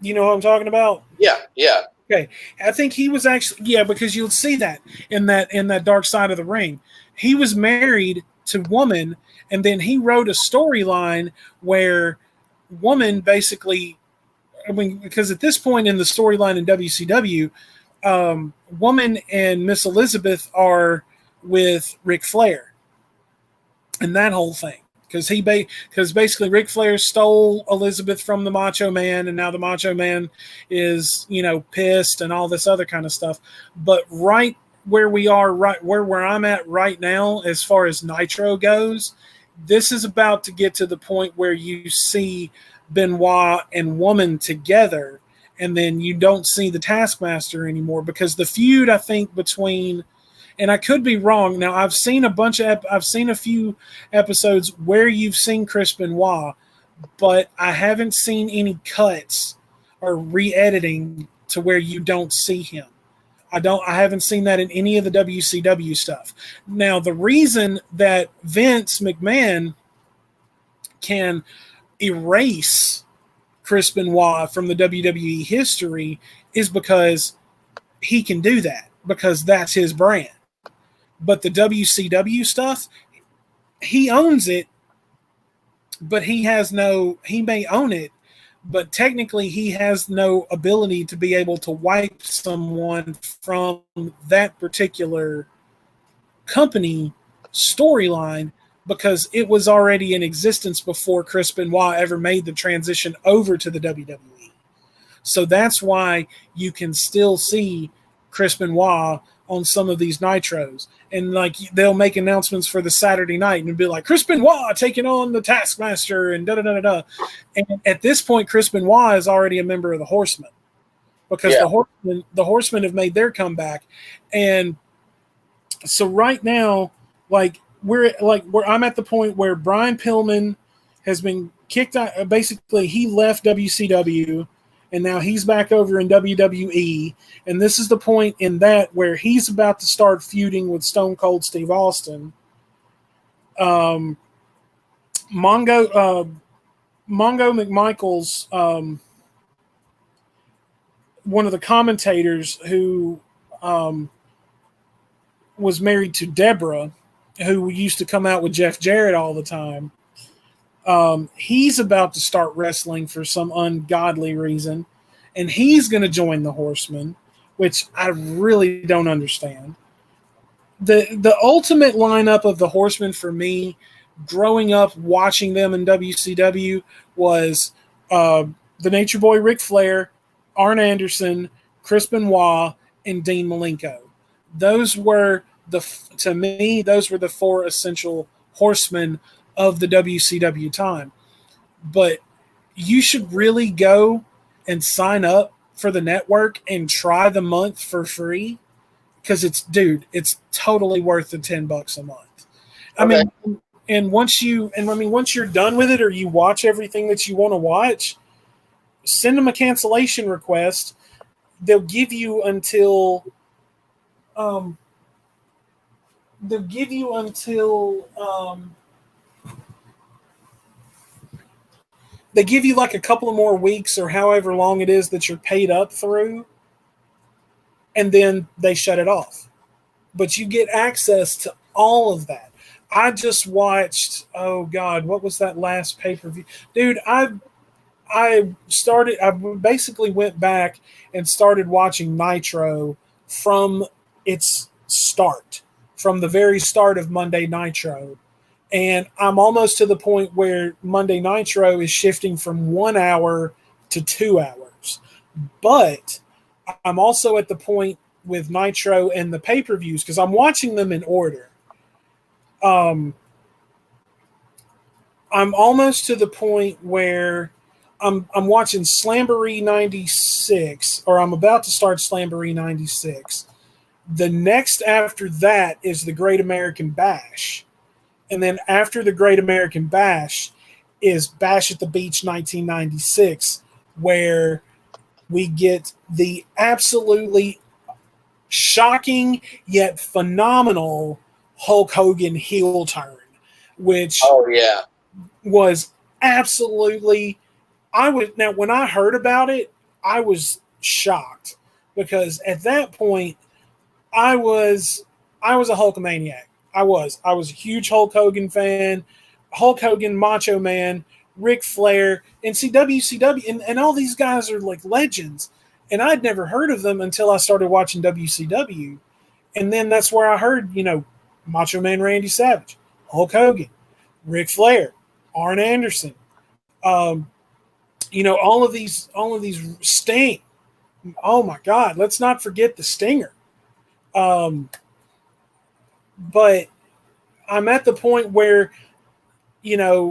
You know what I'm talking about? Yeah, yeah. Okay. I think he was actually, yeah, because you'll see that in that Dark Side of the Ring. He was married to Woman, and then he wrote a storyline where Woman basically, I mean, because at this point in the storyline in WCW, Woman and Miss Elizabeth are with Ric Flair and that whole thing. Because basically Ric Flair stole Elizabeth from the Macho Man, and now the Macho Man is pissed and all this other kind of stuff. But right where we are, right where I'm at right now, as far as Nitro goes, this is about to get to the point where you see Benoit and Woman together, and then you don't see the Taskmaster anymore, because the feud, I think, between, and I could be wrong. Now, I've seen a few episodes where you've seen Chris Benoit, but I haven't seen any cuts or re-editing to where you don't see him. I haven't seen that in any of the WCW stuff. Now, the reason that Vince McMahon can erase Chris Benoit from the WWE history is because he can do that, because that's his brand. But the WCW stuff, he owns it, but he may own it, but technically he has no ability to be able to wipe someone from that particular company storyline, because it was already in existence before Chris Benoit ever made the transition over to the WWE. So that's why you can still see Chris Benoit on some of these Nitros. And like they'll make announcements for the Saturday night and be like, Chris Benoit taking on the Taskmaster and da-da-da-da-da. And at this point, Chris Benoit is already a member of the Horsemen, because the Horsemen have made their comeback. And so right now, where I'm at the point where Brian Pillman has been kicked out. Basically, he left WCW, and now he's back over in WWE. And this is the point in that where he's about to start feuding with Stone Cold Steve Austin. Mongo McMichaels, one of the commentators who was married to Deborah, who used to come out with Jeff Jarrett all the time. He's about to start wrestling for some ungodly reason, and he's going to join the Horsemen, which I really don't understand. the ultimate lineup of the Horsemen for me, growing up watching them in WCW, was the Nature Boy Ric Flair, Arn Anderson, Chris Benoit, and Dean Malenko. Those were to me, those were the four essential horsemen of the WCW time. But you should really go and sign up for the network and try the month for free, because it's totally worth the $10 a month. I Okay. mean, once you're done with it, or you watch everything that you want to watch, send them a cancellation request. They'll give you until they'll give you until they give you like a couple of more weeks, or however long it is that you're paid up through, and then they shut it off. But you get access to all of that. I just watched, oh God, what was that last pay-per-view? Dude, I basically went back and started watching Nitro from its start, from the very start of Monday Nitro. And I'm almost to the point where Monday Nitro is shifting from 1 hour to 2 hours. But I'm also at the point with Nitro and the pay-per-views, because I'm watching them in order. I'm almost to the point where I'm watching Slamboree 96, or I'm about to start Slamboree 96. The next after that is the Great American Bash. And then after the Great American Bash is Bash at the Beach 1996, where we get the absolutely shocking yet phenomenal Hulk Hogan heel turn, which was absolutely, now when I heard about it, I was shocked, because at that point I was a Hulkamaniac. I was a huge Hulk Hogan fan. Hulk Hogan, Macho Man, Ric Flair, and WCW, and all these guys are like legends. And I'd never heard of them until I started watching WCW. And then that's where I heard, Macho Man Randy Savage, Hulk Hogan, Ric Flair, Arn Anderson, all of these Sting. Oh my God, let's not forget the Stinger. But I'm at the point where, the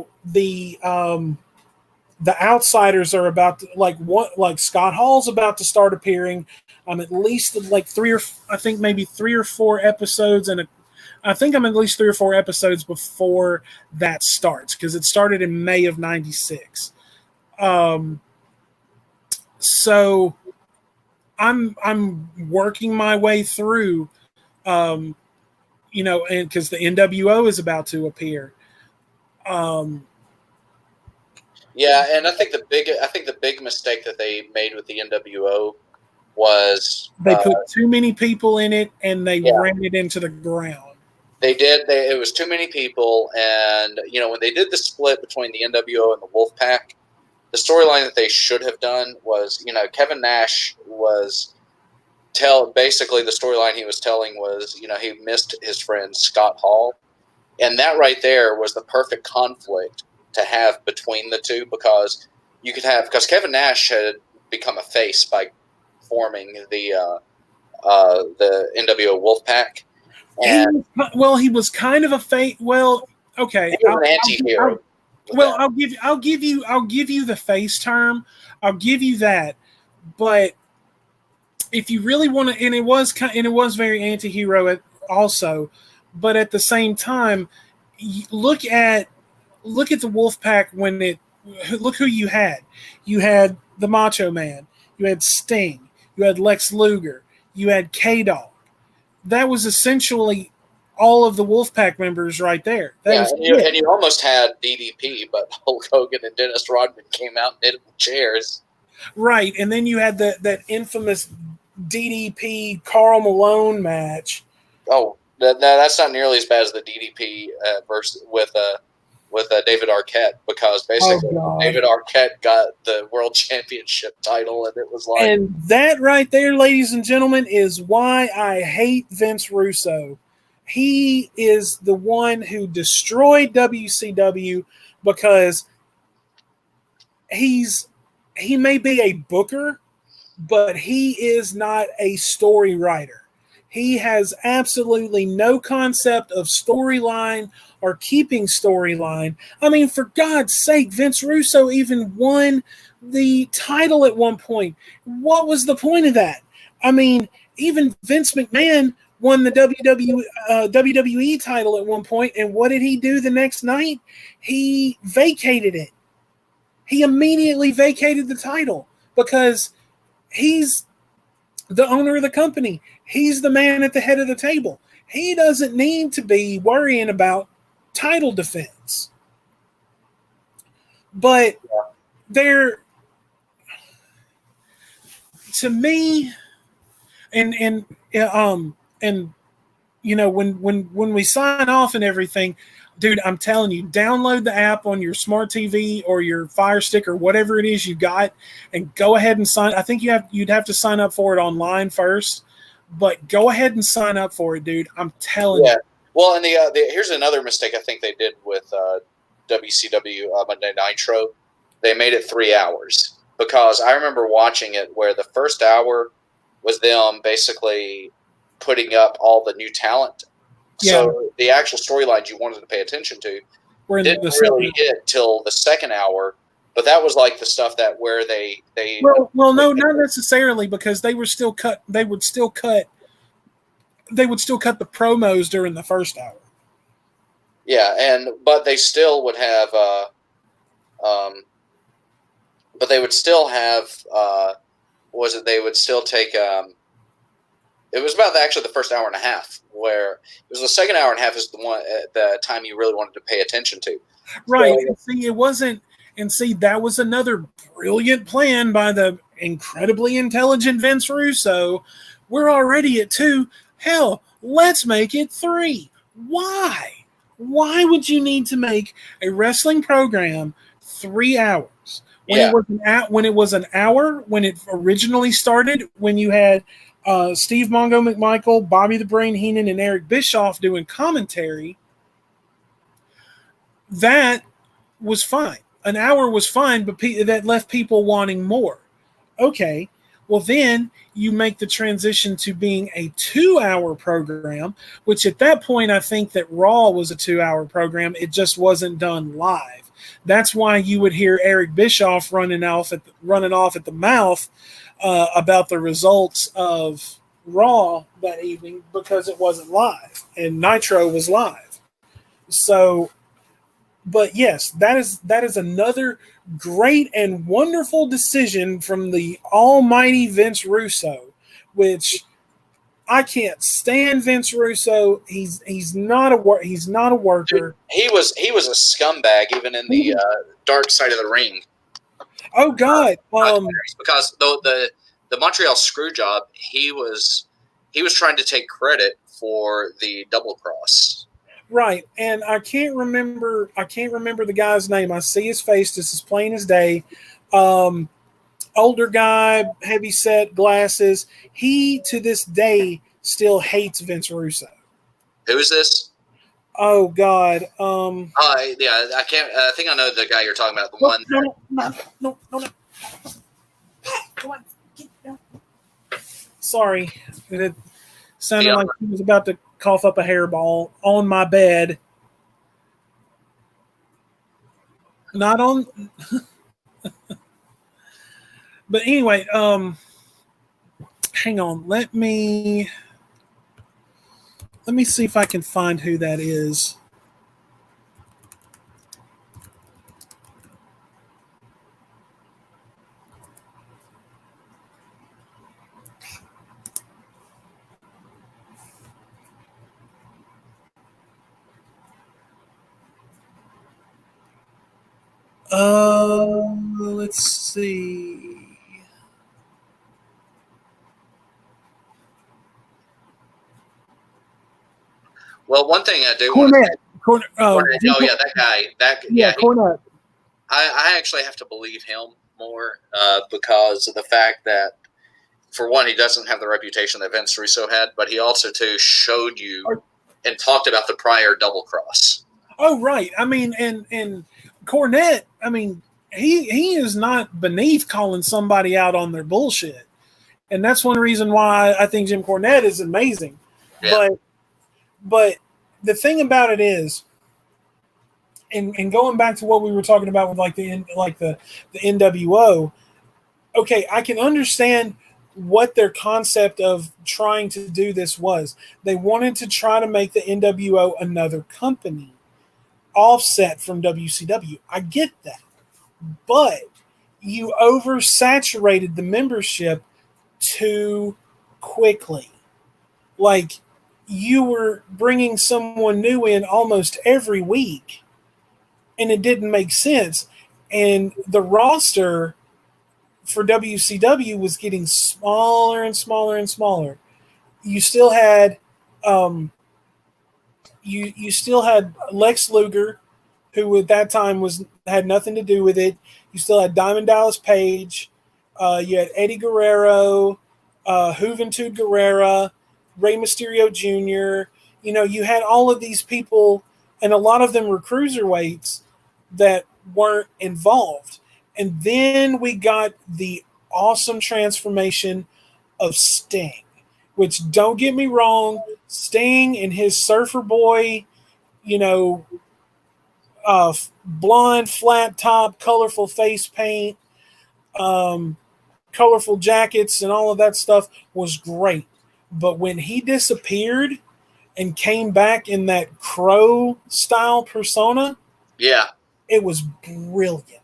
outsiders are about to, like Scott Hall's about to start appearing. I'm at least like maybe 3 or 4 episodes, and I think I'm at least 3 or 4 episodes before that starts, because it started in May of '96. So I'm working my way through, and because the NWO is about to appear. Yeah, and I think the big mistake that they made with the NWO was they put too many people in it, and they ran it into the ground. They did. It was too many people, and when they did the split between the NWO and the Wolfpack, the storyline that they should have done was, Kevin Nash was basically the storyline he was telling was, he missed his friend Scott Hall, and that right there was the perfect conflict to have between the two, because Kevin Nash had become a face by forming the NWO Wolfpack. And he was kind of a face. Well, okay, he was an anti-hero. I'll give you the face term. I'll give you that. But if you really want to, and it was very anti-hero also, but at the same time, look at the Wolfpack look who you had. You had the Macho Man, you had Sting, you had Lex Luger, you had K-Dog. That was essentially all of the Wolfpack members right there. And you almost had DDP, but Hulk Hogan and Dennis Rodman came out and hit him with chairs. Right, and then you had that infamous DDP Karl Malone match. Oh, that's not nearly as bad as the DDP versus with David Arquette, because basically David Arquette got the world championship title, and it was like, and that right there, ladies and gentlemen, is why I hate Vince Russo. he is the one who destroyed WCW because he may be a booker, but he is not a story writer. He has absolutely no concept of storyline or keeping storyline. I mean, for God's sake, Vince Russo even won the title at one point. What was the point of that? I mean, even Vince McMahon won the WWE title at one point, and what did he do the next night? He vacated it. He immediately vacated the title because he's the owner of the company. He's the man at the head of the table. He doesn't need to be worrying about title defense. But there, to me, and you know, when we sign off and everything, dude, I'm telling you, download the app on your smart TV or your Fire Stick or whatever it is you got, and go ahead and sign. I think you'd have to sign up for it online first, but go ahead and sign up for it, dude. I'm telling you. Well, and here's another mistake I think they did with WCW Monday Nitro. They made it 3 hours because I remember watching it where the first hour was them basically putting up all the new talent. Yeah. So the actual storylines you wanted to pay attention to didn't really hit till the second hour. But that was like the stuff that where they well no, not necessarily, because they would still cut the promos during the first hour. Yeah, but they still would have but they would still have they would still take it was about actually the first hour and a half, where it was the second hour and a half is the time you really wanted to pay attention to. Right. So, that was another brilliant plan by the incredibly intelligent Vince Russo. We're already at 2. Hell, let's make it 3. Why? Why would you need to make a wrestling program 3 hours? When it was an hour, when it originally started, when you had Steve Mongo McMichael, Bobby the Brain Heenan, and Eric Bischoff doing commentary, that was fine. An hour was fine, but that left people wanting more. Okay, well then you make the transition to being a 2-hour program, which at that point I think that Raw was a 2-hour program. It just wasn't done live. That's why you would hear Eric Bischoff running off at the mouth about the results of Raw that evening, because it wasn't live and Nitro was live. So, but yes, that is another great and wonderful decision from the almighty Vince Russo, which I can't stand Vince Russo. He's not a worker. He was a scumbag even in the dark side of the ring. Oh God! Because the Montreal Screwjob, he was trying to take credit for the double cross. Right, and I can't remember the guy's name. I see his face just as plain as day. Older guy, heavy set, glasses. He to this day still hates Vince Russo. Who is this? Oh God. Yeah, I can't. I think I know the guy you're talking about. The one. No. Come on. Sorry, it sounded like he was about to cough up a hairball on my bed. Not on. But anyway, hang on. Let me see if I can find who that is. Let's see. Well, one thing I do want to say, that guy. Cornette. I actually have to believe him more because of the fact that, for one, he doesn't have the reputation that Vince Russo had, but he also too showed you and talked about the prior double cross. Oh, right. I mean, and Cornette, I mean, he is not beneath calling somebody out on their bullshit. And that's one reason why I think Jim Cornette is amazing. Yeah. But the thing about it is, and going back to what we were talking about with the NWO, okay, I can understand what their concept of trying to do this was. They wanted to try to make the NWO another company, offset from WCW. I get that. But you oversaturated the membership too quickly. Like, you were bringing someone new in almost every week, and it didn't make sense. And the roster for WCW was getting smaller and smaller and smaller. You still had you still had Lex Luger, who at that time had nothing to do with it. You still had Diamond Dallas Page. You had Eddie Guerrero, Juventud Guerrera, Rey Mysterio Jr. You know, you had all of these people, and a lot of them were cruiserweights that weren't involved. And then we got the awesome transformation of Sting, which, don't get me wrong, Sting and his surfer boy, you know, blonde, flat top, colorful face paint, colorful jackets, and all of that stuff was great. But when he disappeared and came back in that Crow style persona, yeah, it was brilliant.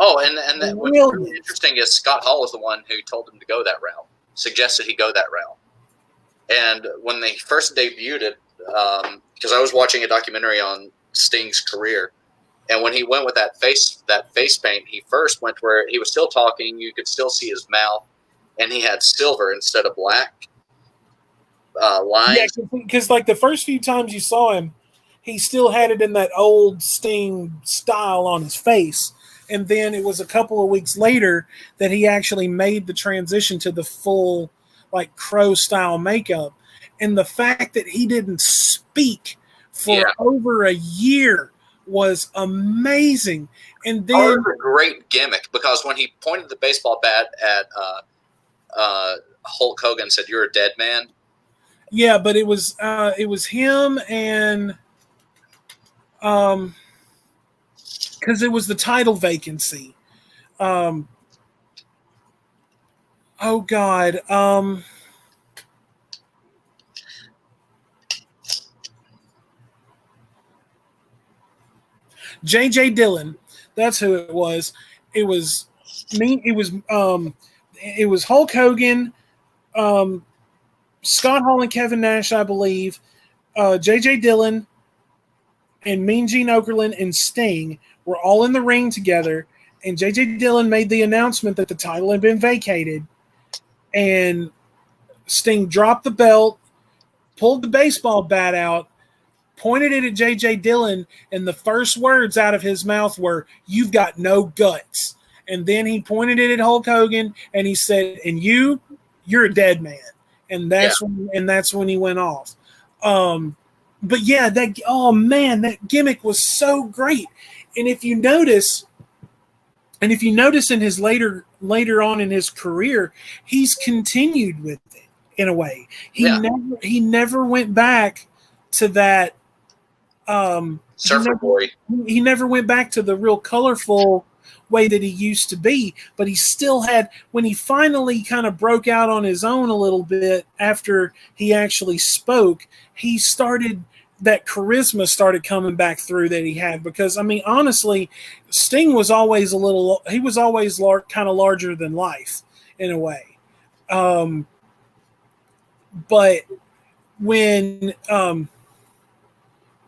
Oh, and that what's really interesting is Scott Hall was the one who told him to go that route, suggested he go that route. And when they first debuted it, because I was watching a documentary on Sting's career, and when he went with that face paint, he first went where he was still talking, you could still see his mouth, and he had silver instead of black lines. Yeah, because like the first few times you saw him, he still had it in that old Sting style on his face. And then it was a couple of weeks later that he actually made the transition to the full, like, Crow style makeup. And the fact that he didn't speak for over a year was amazing. And then it was a great gimmick, because when he pointed the baseball bat at Hulk Hogan and said, "You're a dead man." Yeah, but it was him and because it was the title vacancy. Oh God. J.J. Dillon. That's who it was. It was me. It was Hulk Hogan, Scott Hall and Kevin Nash, I believe, J.J. Dillon, and Mean Gene Okerlund and Sting were all in the ring together, and J.J. Dillon made the announcement that the title had been vacated, and Sting dropped the belt, pulled the baseball bat out, pointed it at J.J. Dillon, and the first words out of his mouth were, "You've got no guts." And then he pointed it at Hulk Hogan, and he said, "And you're a dead man." And that's when he went off. But yeah, that gimmick was so great. And if you notice in his later on in his career, he's continued with it in a way. He never went back to that surfer boy. He never went back to the real colorful way that he used to be, but he still had, when he finally kind of broke out on his own a little bit after he actually spoke, that charisma started coming back through that he had. Because, I mean, honestly, Sting was always kind of larger than life in a way. But when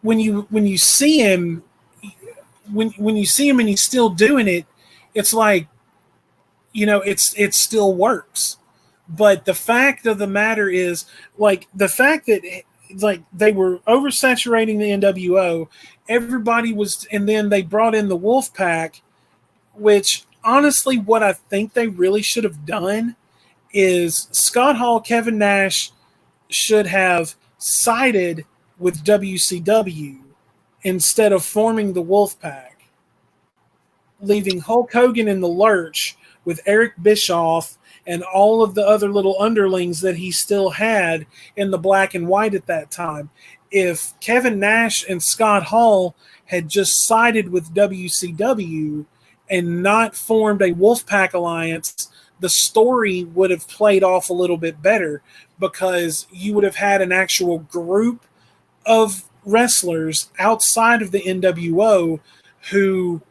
you see him, when you see him and he's still doing it, it's like, you know, it still works. But the fact of the matter is, like, the fact that, like, they were oversaturating the NWO, everybody was, and then they brought in the Wolfpack, which honestly, what I think they really should have done is Scott Hall, Kevin Nash should have sided with WCW instead of forming the Wolfpack, leaving Hulk Hogan in the lurch with Eric Bischoff and all of the other little underlings that he still had in the black and white at that time. If Kevin Nash and Scott Hall had just sided with WCW and not formed a Wolfpack alliance, the story would have played off a little bit better, because you would have had an actual group of wrestlers outside of the NWO who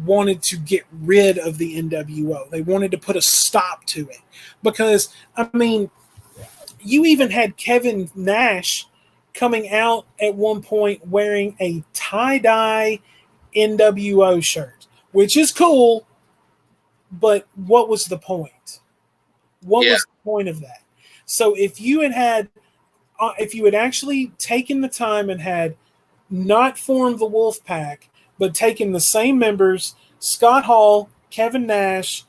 wanted to get rid of the NWO. They wanted to put a stop to it. Because, I mean, you even had Kevin Nash coming out at one point wearing a tie-dye NWO shirt, which is cool, but what was the point? What was the point of that? So if you had actually taken the time and had not formed the Wolfpack, but taken the same members, Scott Hall, Kevin Nash,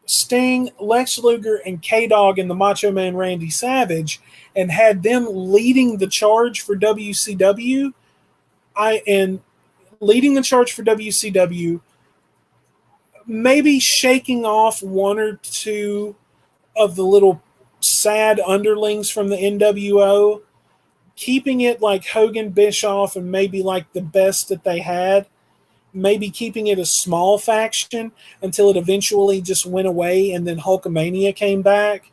Sting, Lex Luger, and K-Dog and the Macho Man Randy Savage, and had them leading the charge for WCW, maybe shaking off one or two of the little sad underlings from the NWO, keeping it like Hogan, Bischoff, and maybe like the best that they had, maybe keeping it a small faction until it eventually just went away and then Hulkamania came back.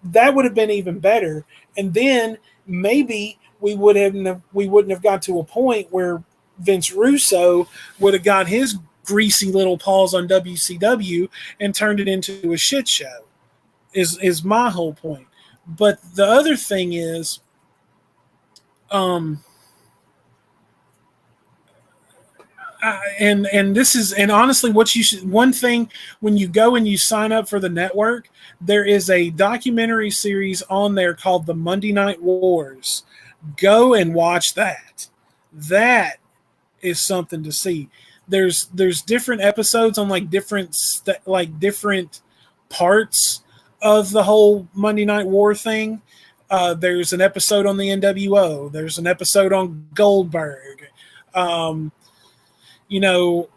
That would have been even better. And then maybe we wouldn't have got to a point where Vince Russo would have got his greasy little paws on WCW and turned it into a shit show, is my whole point. But the other thing is, and this is, and honestly, what you should, one thing, when you go and you sign up for the network, there is a documentary series on there called The Monday Night Wars. Go and watch that. That is something to see. There's different episodes on like different parts of the whole Monday Night War thing. There's an episode on the NWO. There's an episode on Goldberg. You know,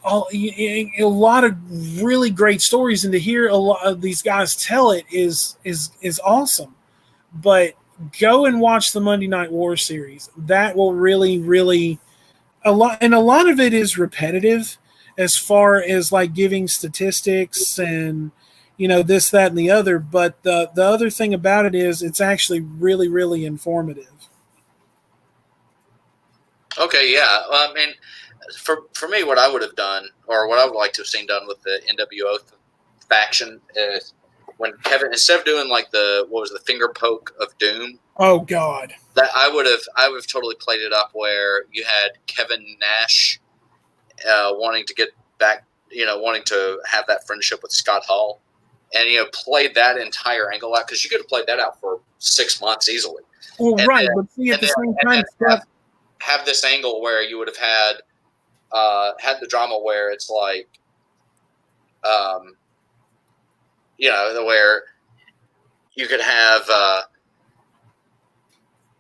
a lot of really great stories, and to hear a lot of these guys tell it is awesome. But go and watch the Monday Night War series. That will really a lot of it is repetitive as far as like giving statistics and, you know, this, that, and the other. But the other thing about it is it's actually really informative. Okay, yeah. Well, I mean, for me, what I would have done, or what I would like to have seen done with the NWO faction, is when Kevin, instead of doing like the finger poke of doom. Oh God. That I would have totally played it up where you had Kevin Nash wanting to get back, wanting to have that friendship with Scott Hall, and played that entire angle out, because you could have played that out for 6 months easily. Well, right, but see, at the same time, have this angle where you would have had the drama where it's like, where you could have.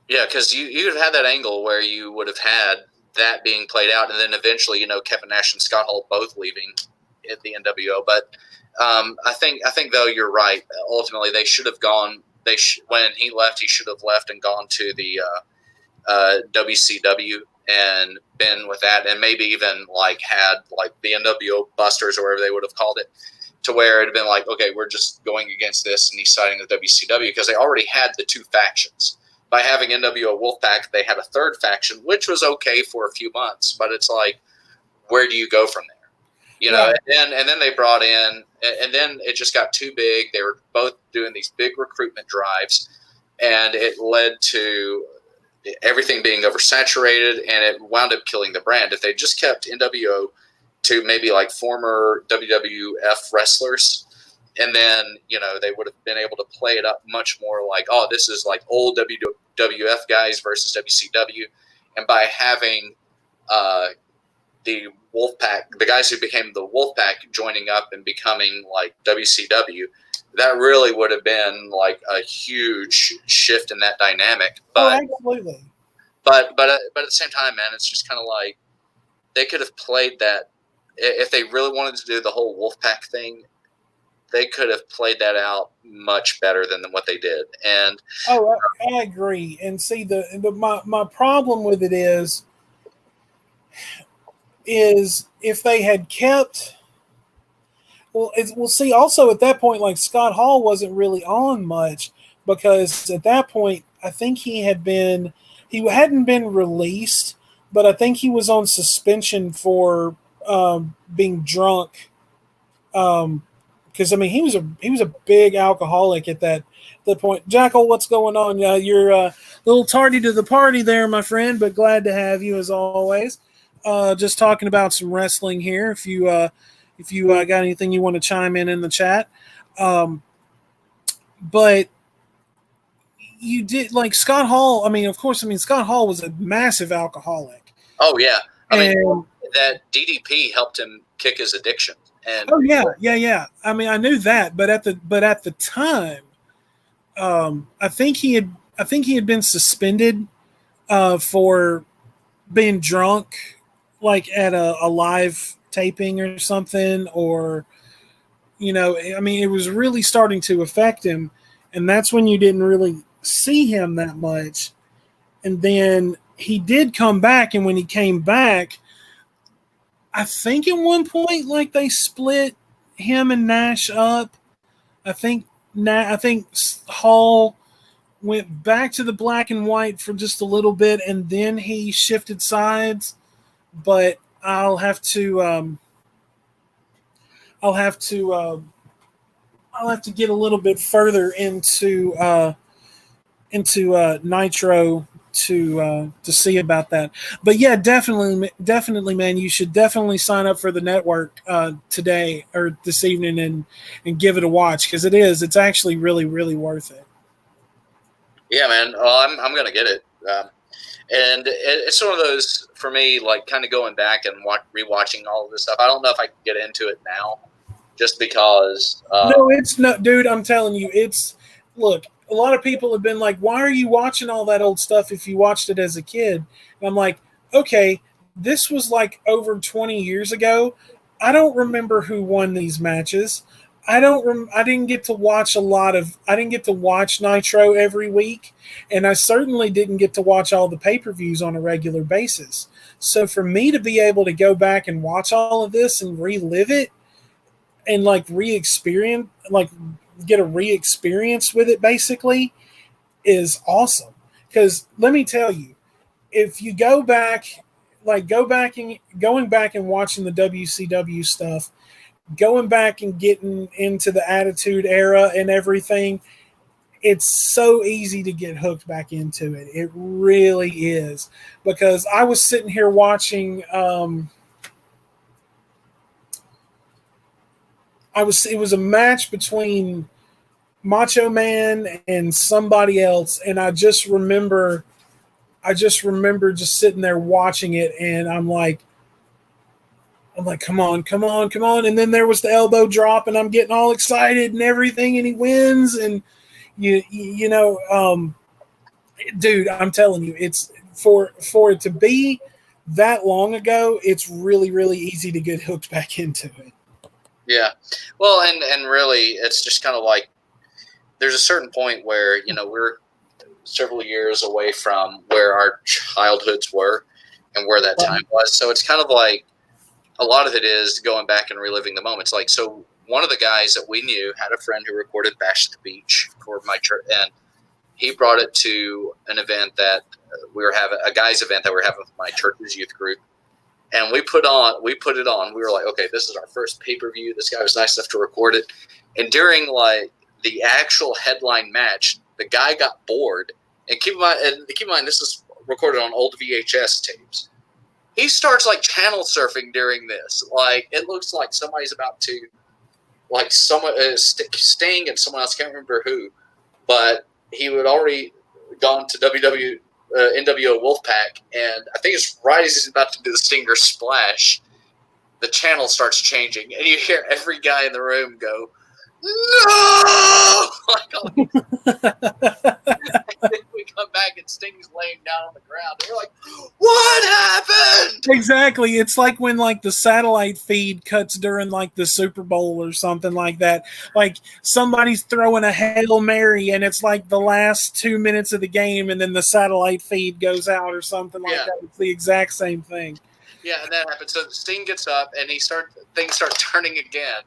Because you would have had that angle where you would have had that being played out, and then eventually, Kevin Nash and Scott Hall both leaving at the NWO. But I think though you're right. Ultimately, they should have gone. When he left, he should have left and gone to the WCW and been with that, and maybe even like had like the NWO Busters or whatever they would have called it, to where it had been like, okay, we're just going against this, and he's siding with WCW, because they already had the two factions. By having NWO Wolfpack, they had a third faction, which was okay for a few months, but it's like, where do you go from there? And then they brought in, and then it just got too big. They were both doing these big recruitment drives, and it led to everything being oversaturated, and it wound up killing the brand. If they just kept NWO to maybe like former WWF wrestlers, and then, they would have been able to play it up much more like, oh, this is like old WWF guys versus WCW. And by having the Wolfpack, the guys who became the Wolfpack joining up and becoming like WCW, that really would have been like a huge shift in that dynamic. But absolutely. But at the same time, man, it's just kind of like they could have played that if they really wanted to do the whole Wolfpack thing. They could have played that out much better than what they did. And I agree. And see, my problem with it is if they had kept. We'll see. Also, at that point, like Scott Hall wasn't really on much because at that point, I think he hadn't been released, but I think he was on suspension for being drunk. Because I mean, he was a big alcoholic at that point. Jackal, what's going on? You're a little tardy to the party there, my friend, but glad to have you as always. Just talking about some wrestling here. If you got anything you want to chime in the chat, but you did like Scott Hall. I mean, of course, Scott Hall was a massive alcoholic. Oh yeah, I mean that DDP helped him kick his addiction. And yeah. I mean, I knew that, but at the time, I think he had been suspended for being drunk, like at a live taping or something, or I mean, it was really starting to affect him, and that's when you didn't really see him that much. And then he did come back, and when he came back, I think at one point, like they split him and Nash up. I think Hall went back to the black and white for just a little bit, and then he shifted sides. But I'll have to get a little bit further into Nitro to see about that. But yeah, definitely, man, you should definitely sign up for the network today or this evening and give it a watch because it's actually really, really worth it. Yeah, man. Well, I'm gonna get it. And it's one of those for me, like kind of going back and rewatching all of this stuff. I don't know if I can get into it now, just because. No, it's not, dude. I'm telling you, look. A lot of people have been like, "Why are you watching all that old stuff if you watched it as a kid?" And I'm like, "Okay, this was like over 20 years ago. I don't remember who won these matches. I didn't get to watch I didn't get to watch Nitro every week, and I certainly didn't get to watch all the pay-per-views on a regular basis. So for me to be able to go back and watch all of this and relive it and like re-experience, like get a re-experience with it basically is awesome. Because let me tell you, if you going back and watching the WCW stuff, going back and getting into the Attitude Era and everything, it's so easy to get hooked back into it. It really is. Because I was sitting here watching it was a match between Macho Man and somebody else, and I just remember just sitting there watching it, and I'm like, come on. And then there was the elbow drop, and I'm getting all excited and everything, and he wins, and dude, I'm telling you, it's for it to be that long ago, it's really, really easy to get hooked back into it. Yeah. Well, and really, it's just kind of like there's a certain point where, we're several years away from where our childhoods were and where that time was. So it's kind of like a lot of it is going back and reliving the moments. Like, so one of the guys that we knew had a friend who recorded Bash at the Beach for my church, and he brought it to an event that we were having, a guys event that we were having with my church's youth group. And we put it on. We were like, okay, this is our first pay-per-view. This guy was nice enough to record it. And during like the actual headline match, the guy got bored. And keep in mind, this is recorded on old VHS tapes. He starts like channel surfing during this. Like it looks like somebody's about to, like someone Sting and someone else, can't remember who, but he would already gone to NWO Wolfpack, and I think it's right as he's about to do the Stinger Splash, the channel starts changing, and you hear every guy in the room go, no! We come back and Sting's laying down on the ground. And we're like, what happened? Exactly. It's like when like the satellite feed cuts during like the Super Bowl or something like that. Like somebody's throwing a Hail Mary and it's like the last 2 minutes of the game and then the satellite feed goes out or something like that. It's the exact same thing. Yeah, and that happens. So Sting gets up and things start turning again.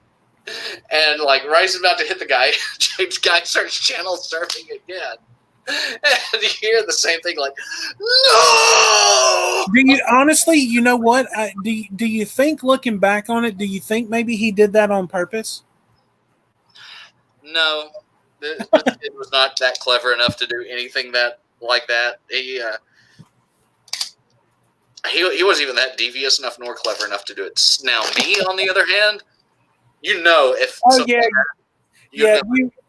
And like Rice is about to hit the guy, James Guy starts channel surfing again. And you hear the same thing, like, no! Do you honestly, you know what? Do you think, looking back on it, do you think maybe he did that on purpose? No. This kid was not that clever enough to do anything like that. He wasn't even that devious enough nor clever enough to do it. Now, me, on the other hand, you know, if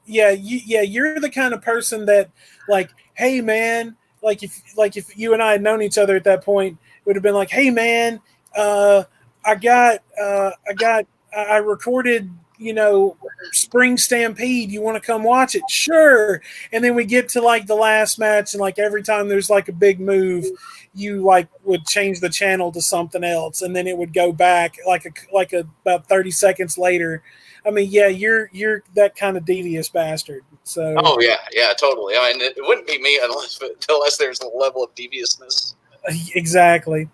you're the kind of person that, like, hey man, like if you and I had known each other at that point, it would have been like, hey man, I recorded, you know, Spring Stampede. You want to come watch it? Sure. And then we get to like the last match, and like every time there's like a big move, you like would change the channel to something else, and then it would go back like about 30 seconds later. I mean, yeah, you're that kind of devious bastard. So. Oh yeah, totally. I mean, it wouldn't be me unless there's a level of deviousness. Exactly.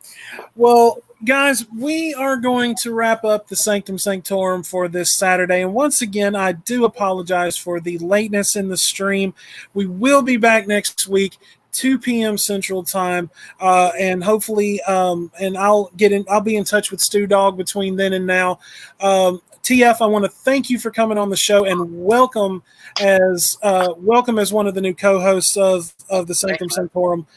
Well, guys, we are going to wrap up the Sanctum Sanctorum for this Saturday. And once again, I do apologize for the lateness in the stream. We will be back next week, 2 p.m. Central Time, and hopefully, and I'll be in touch with Stu Dog between then and now. TF, I want to thank you for coming on the show and welcome as one of the new co-hosts of the Sanctum Sanctorum.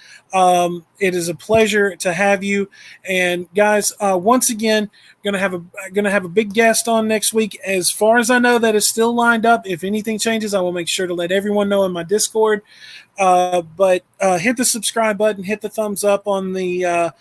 It is a pleasure to have you. And guys, once again, gonna have a big guest on next week. As far as I know, that is still lined up. If anything changes, I will make sure to let everyone know in my Discord. But hit the subscribe button, hit the thumbs up on the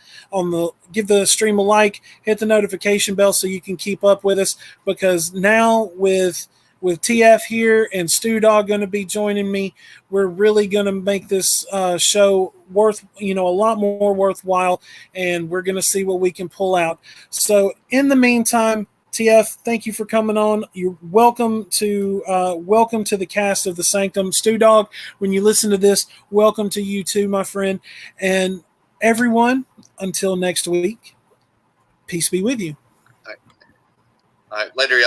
give the stream a like, hit the notification bell so you can keep up with us, because now with TF here and Stu Dog going to be joining me, we're really going to make this show a lot more worthwhile, and we're going to see what we can pull out. So in the meantime, TF, thank you for coming on. You're welcome to the cast of the Sanctum. Stu Dog, when you listen to this, welcome to you too, my friend. And everyone, until next week, peace be with you. All right. Later, y'all.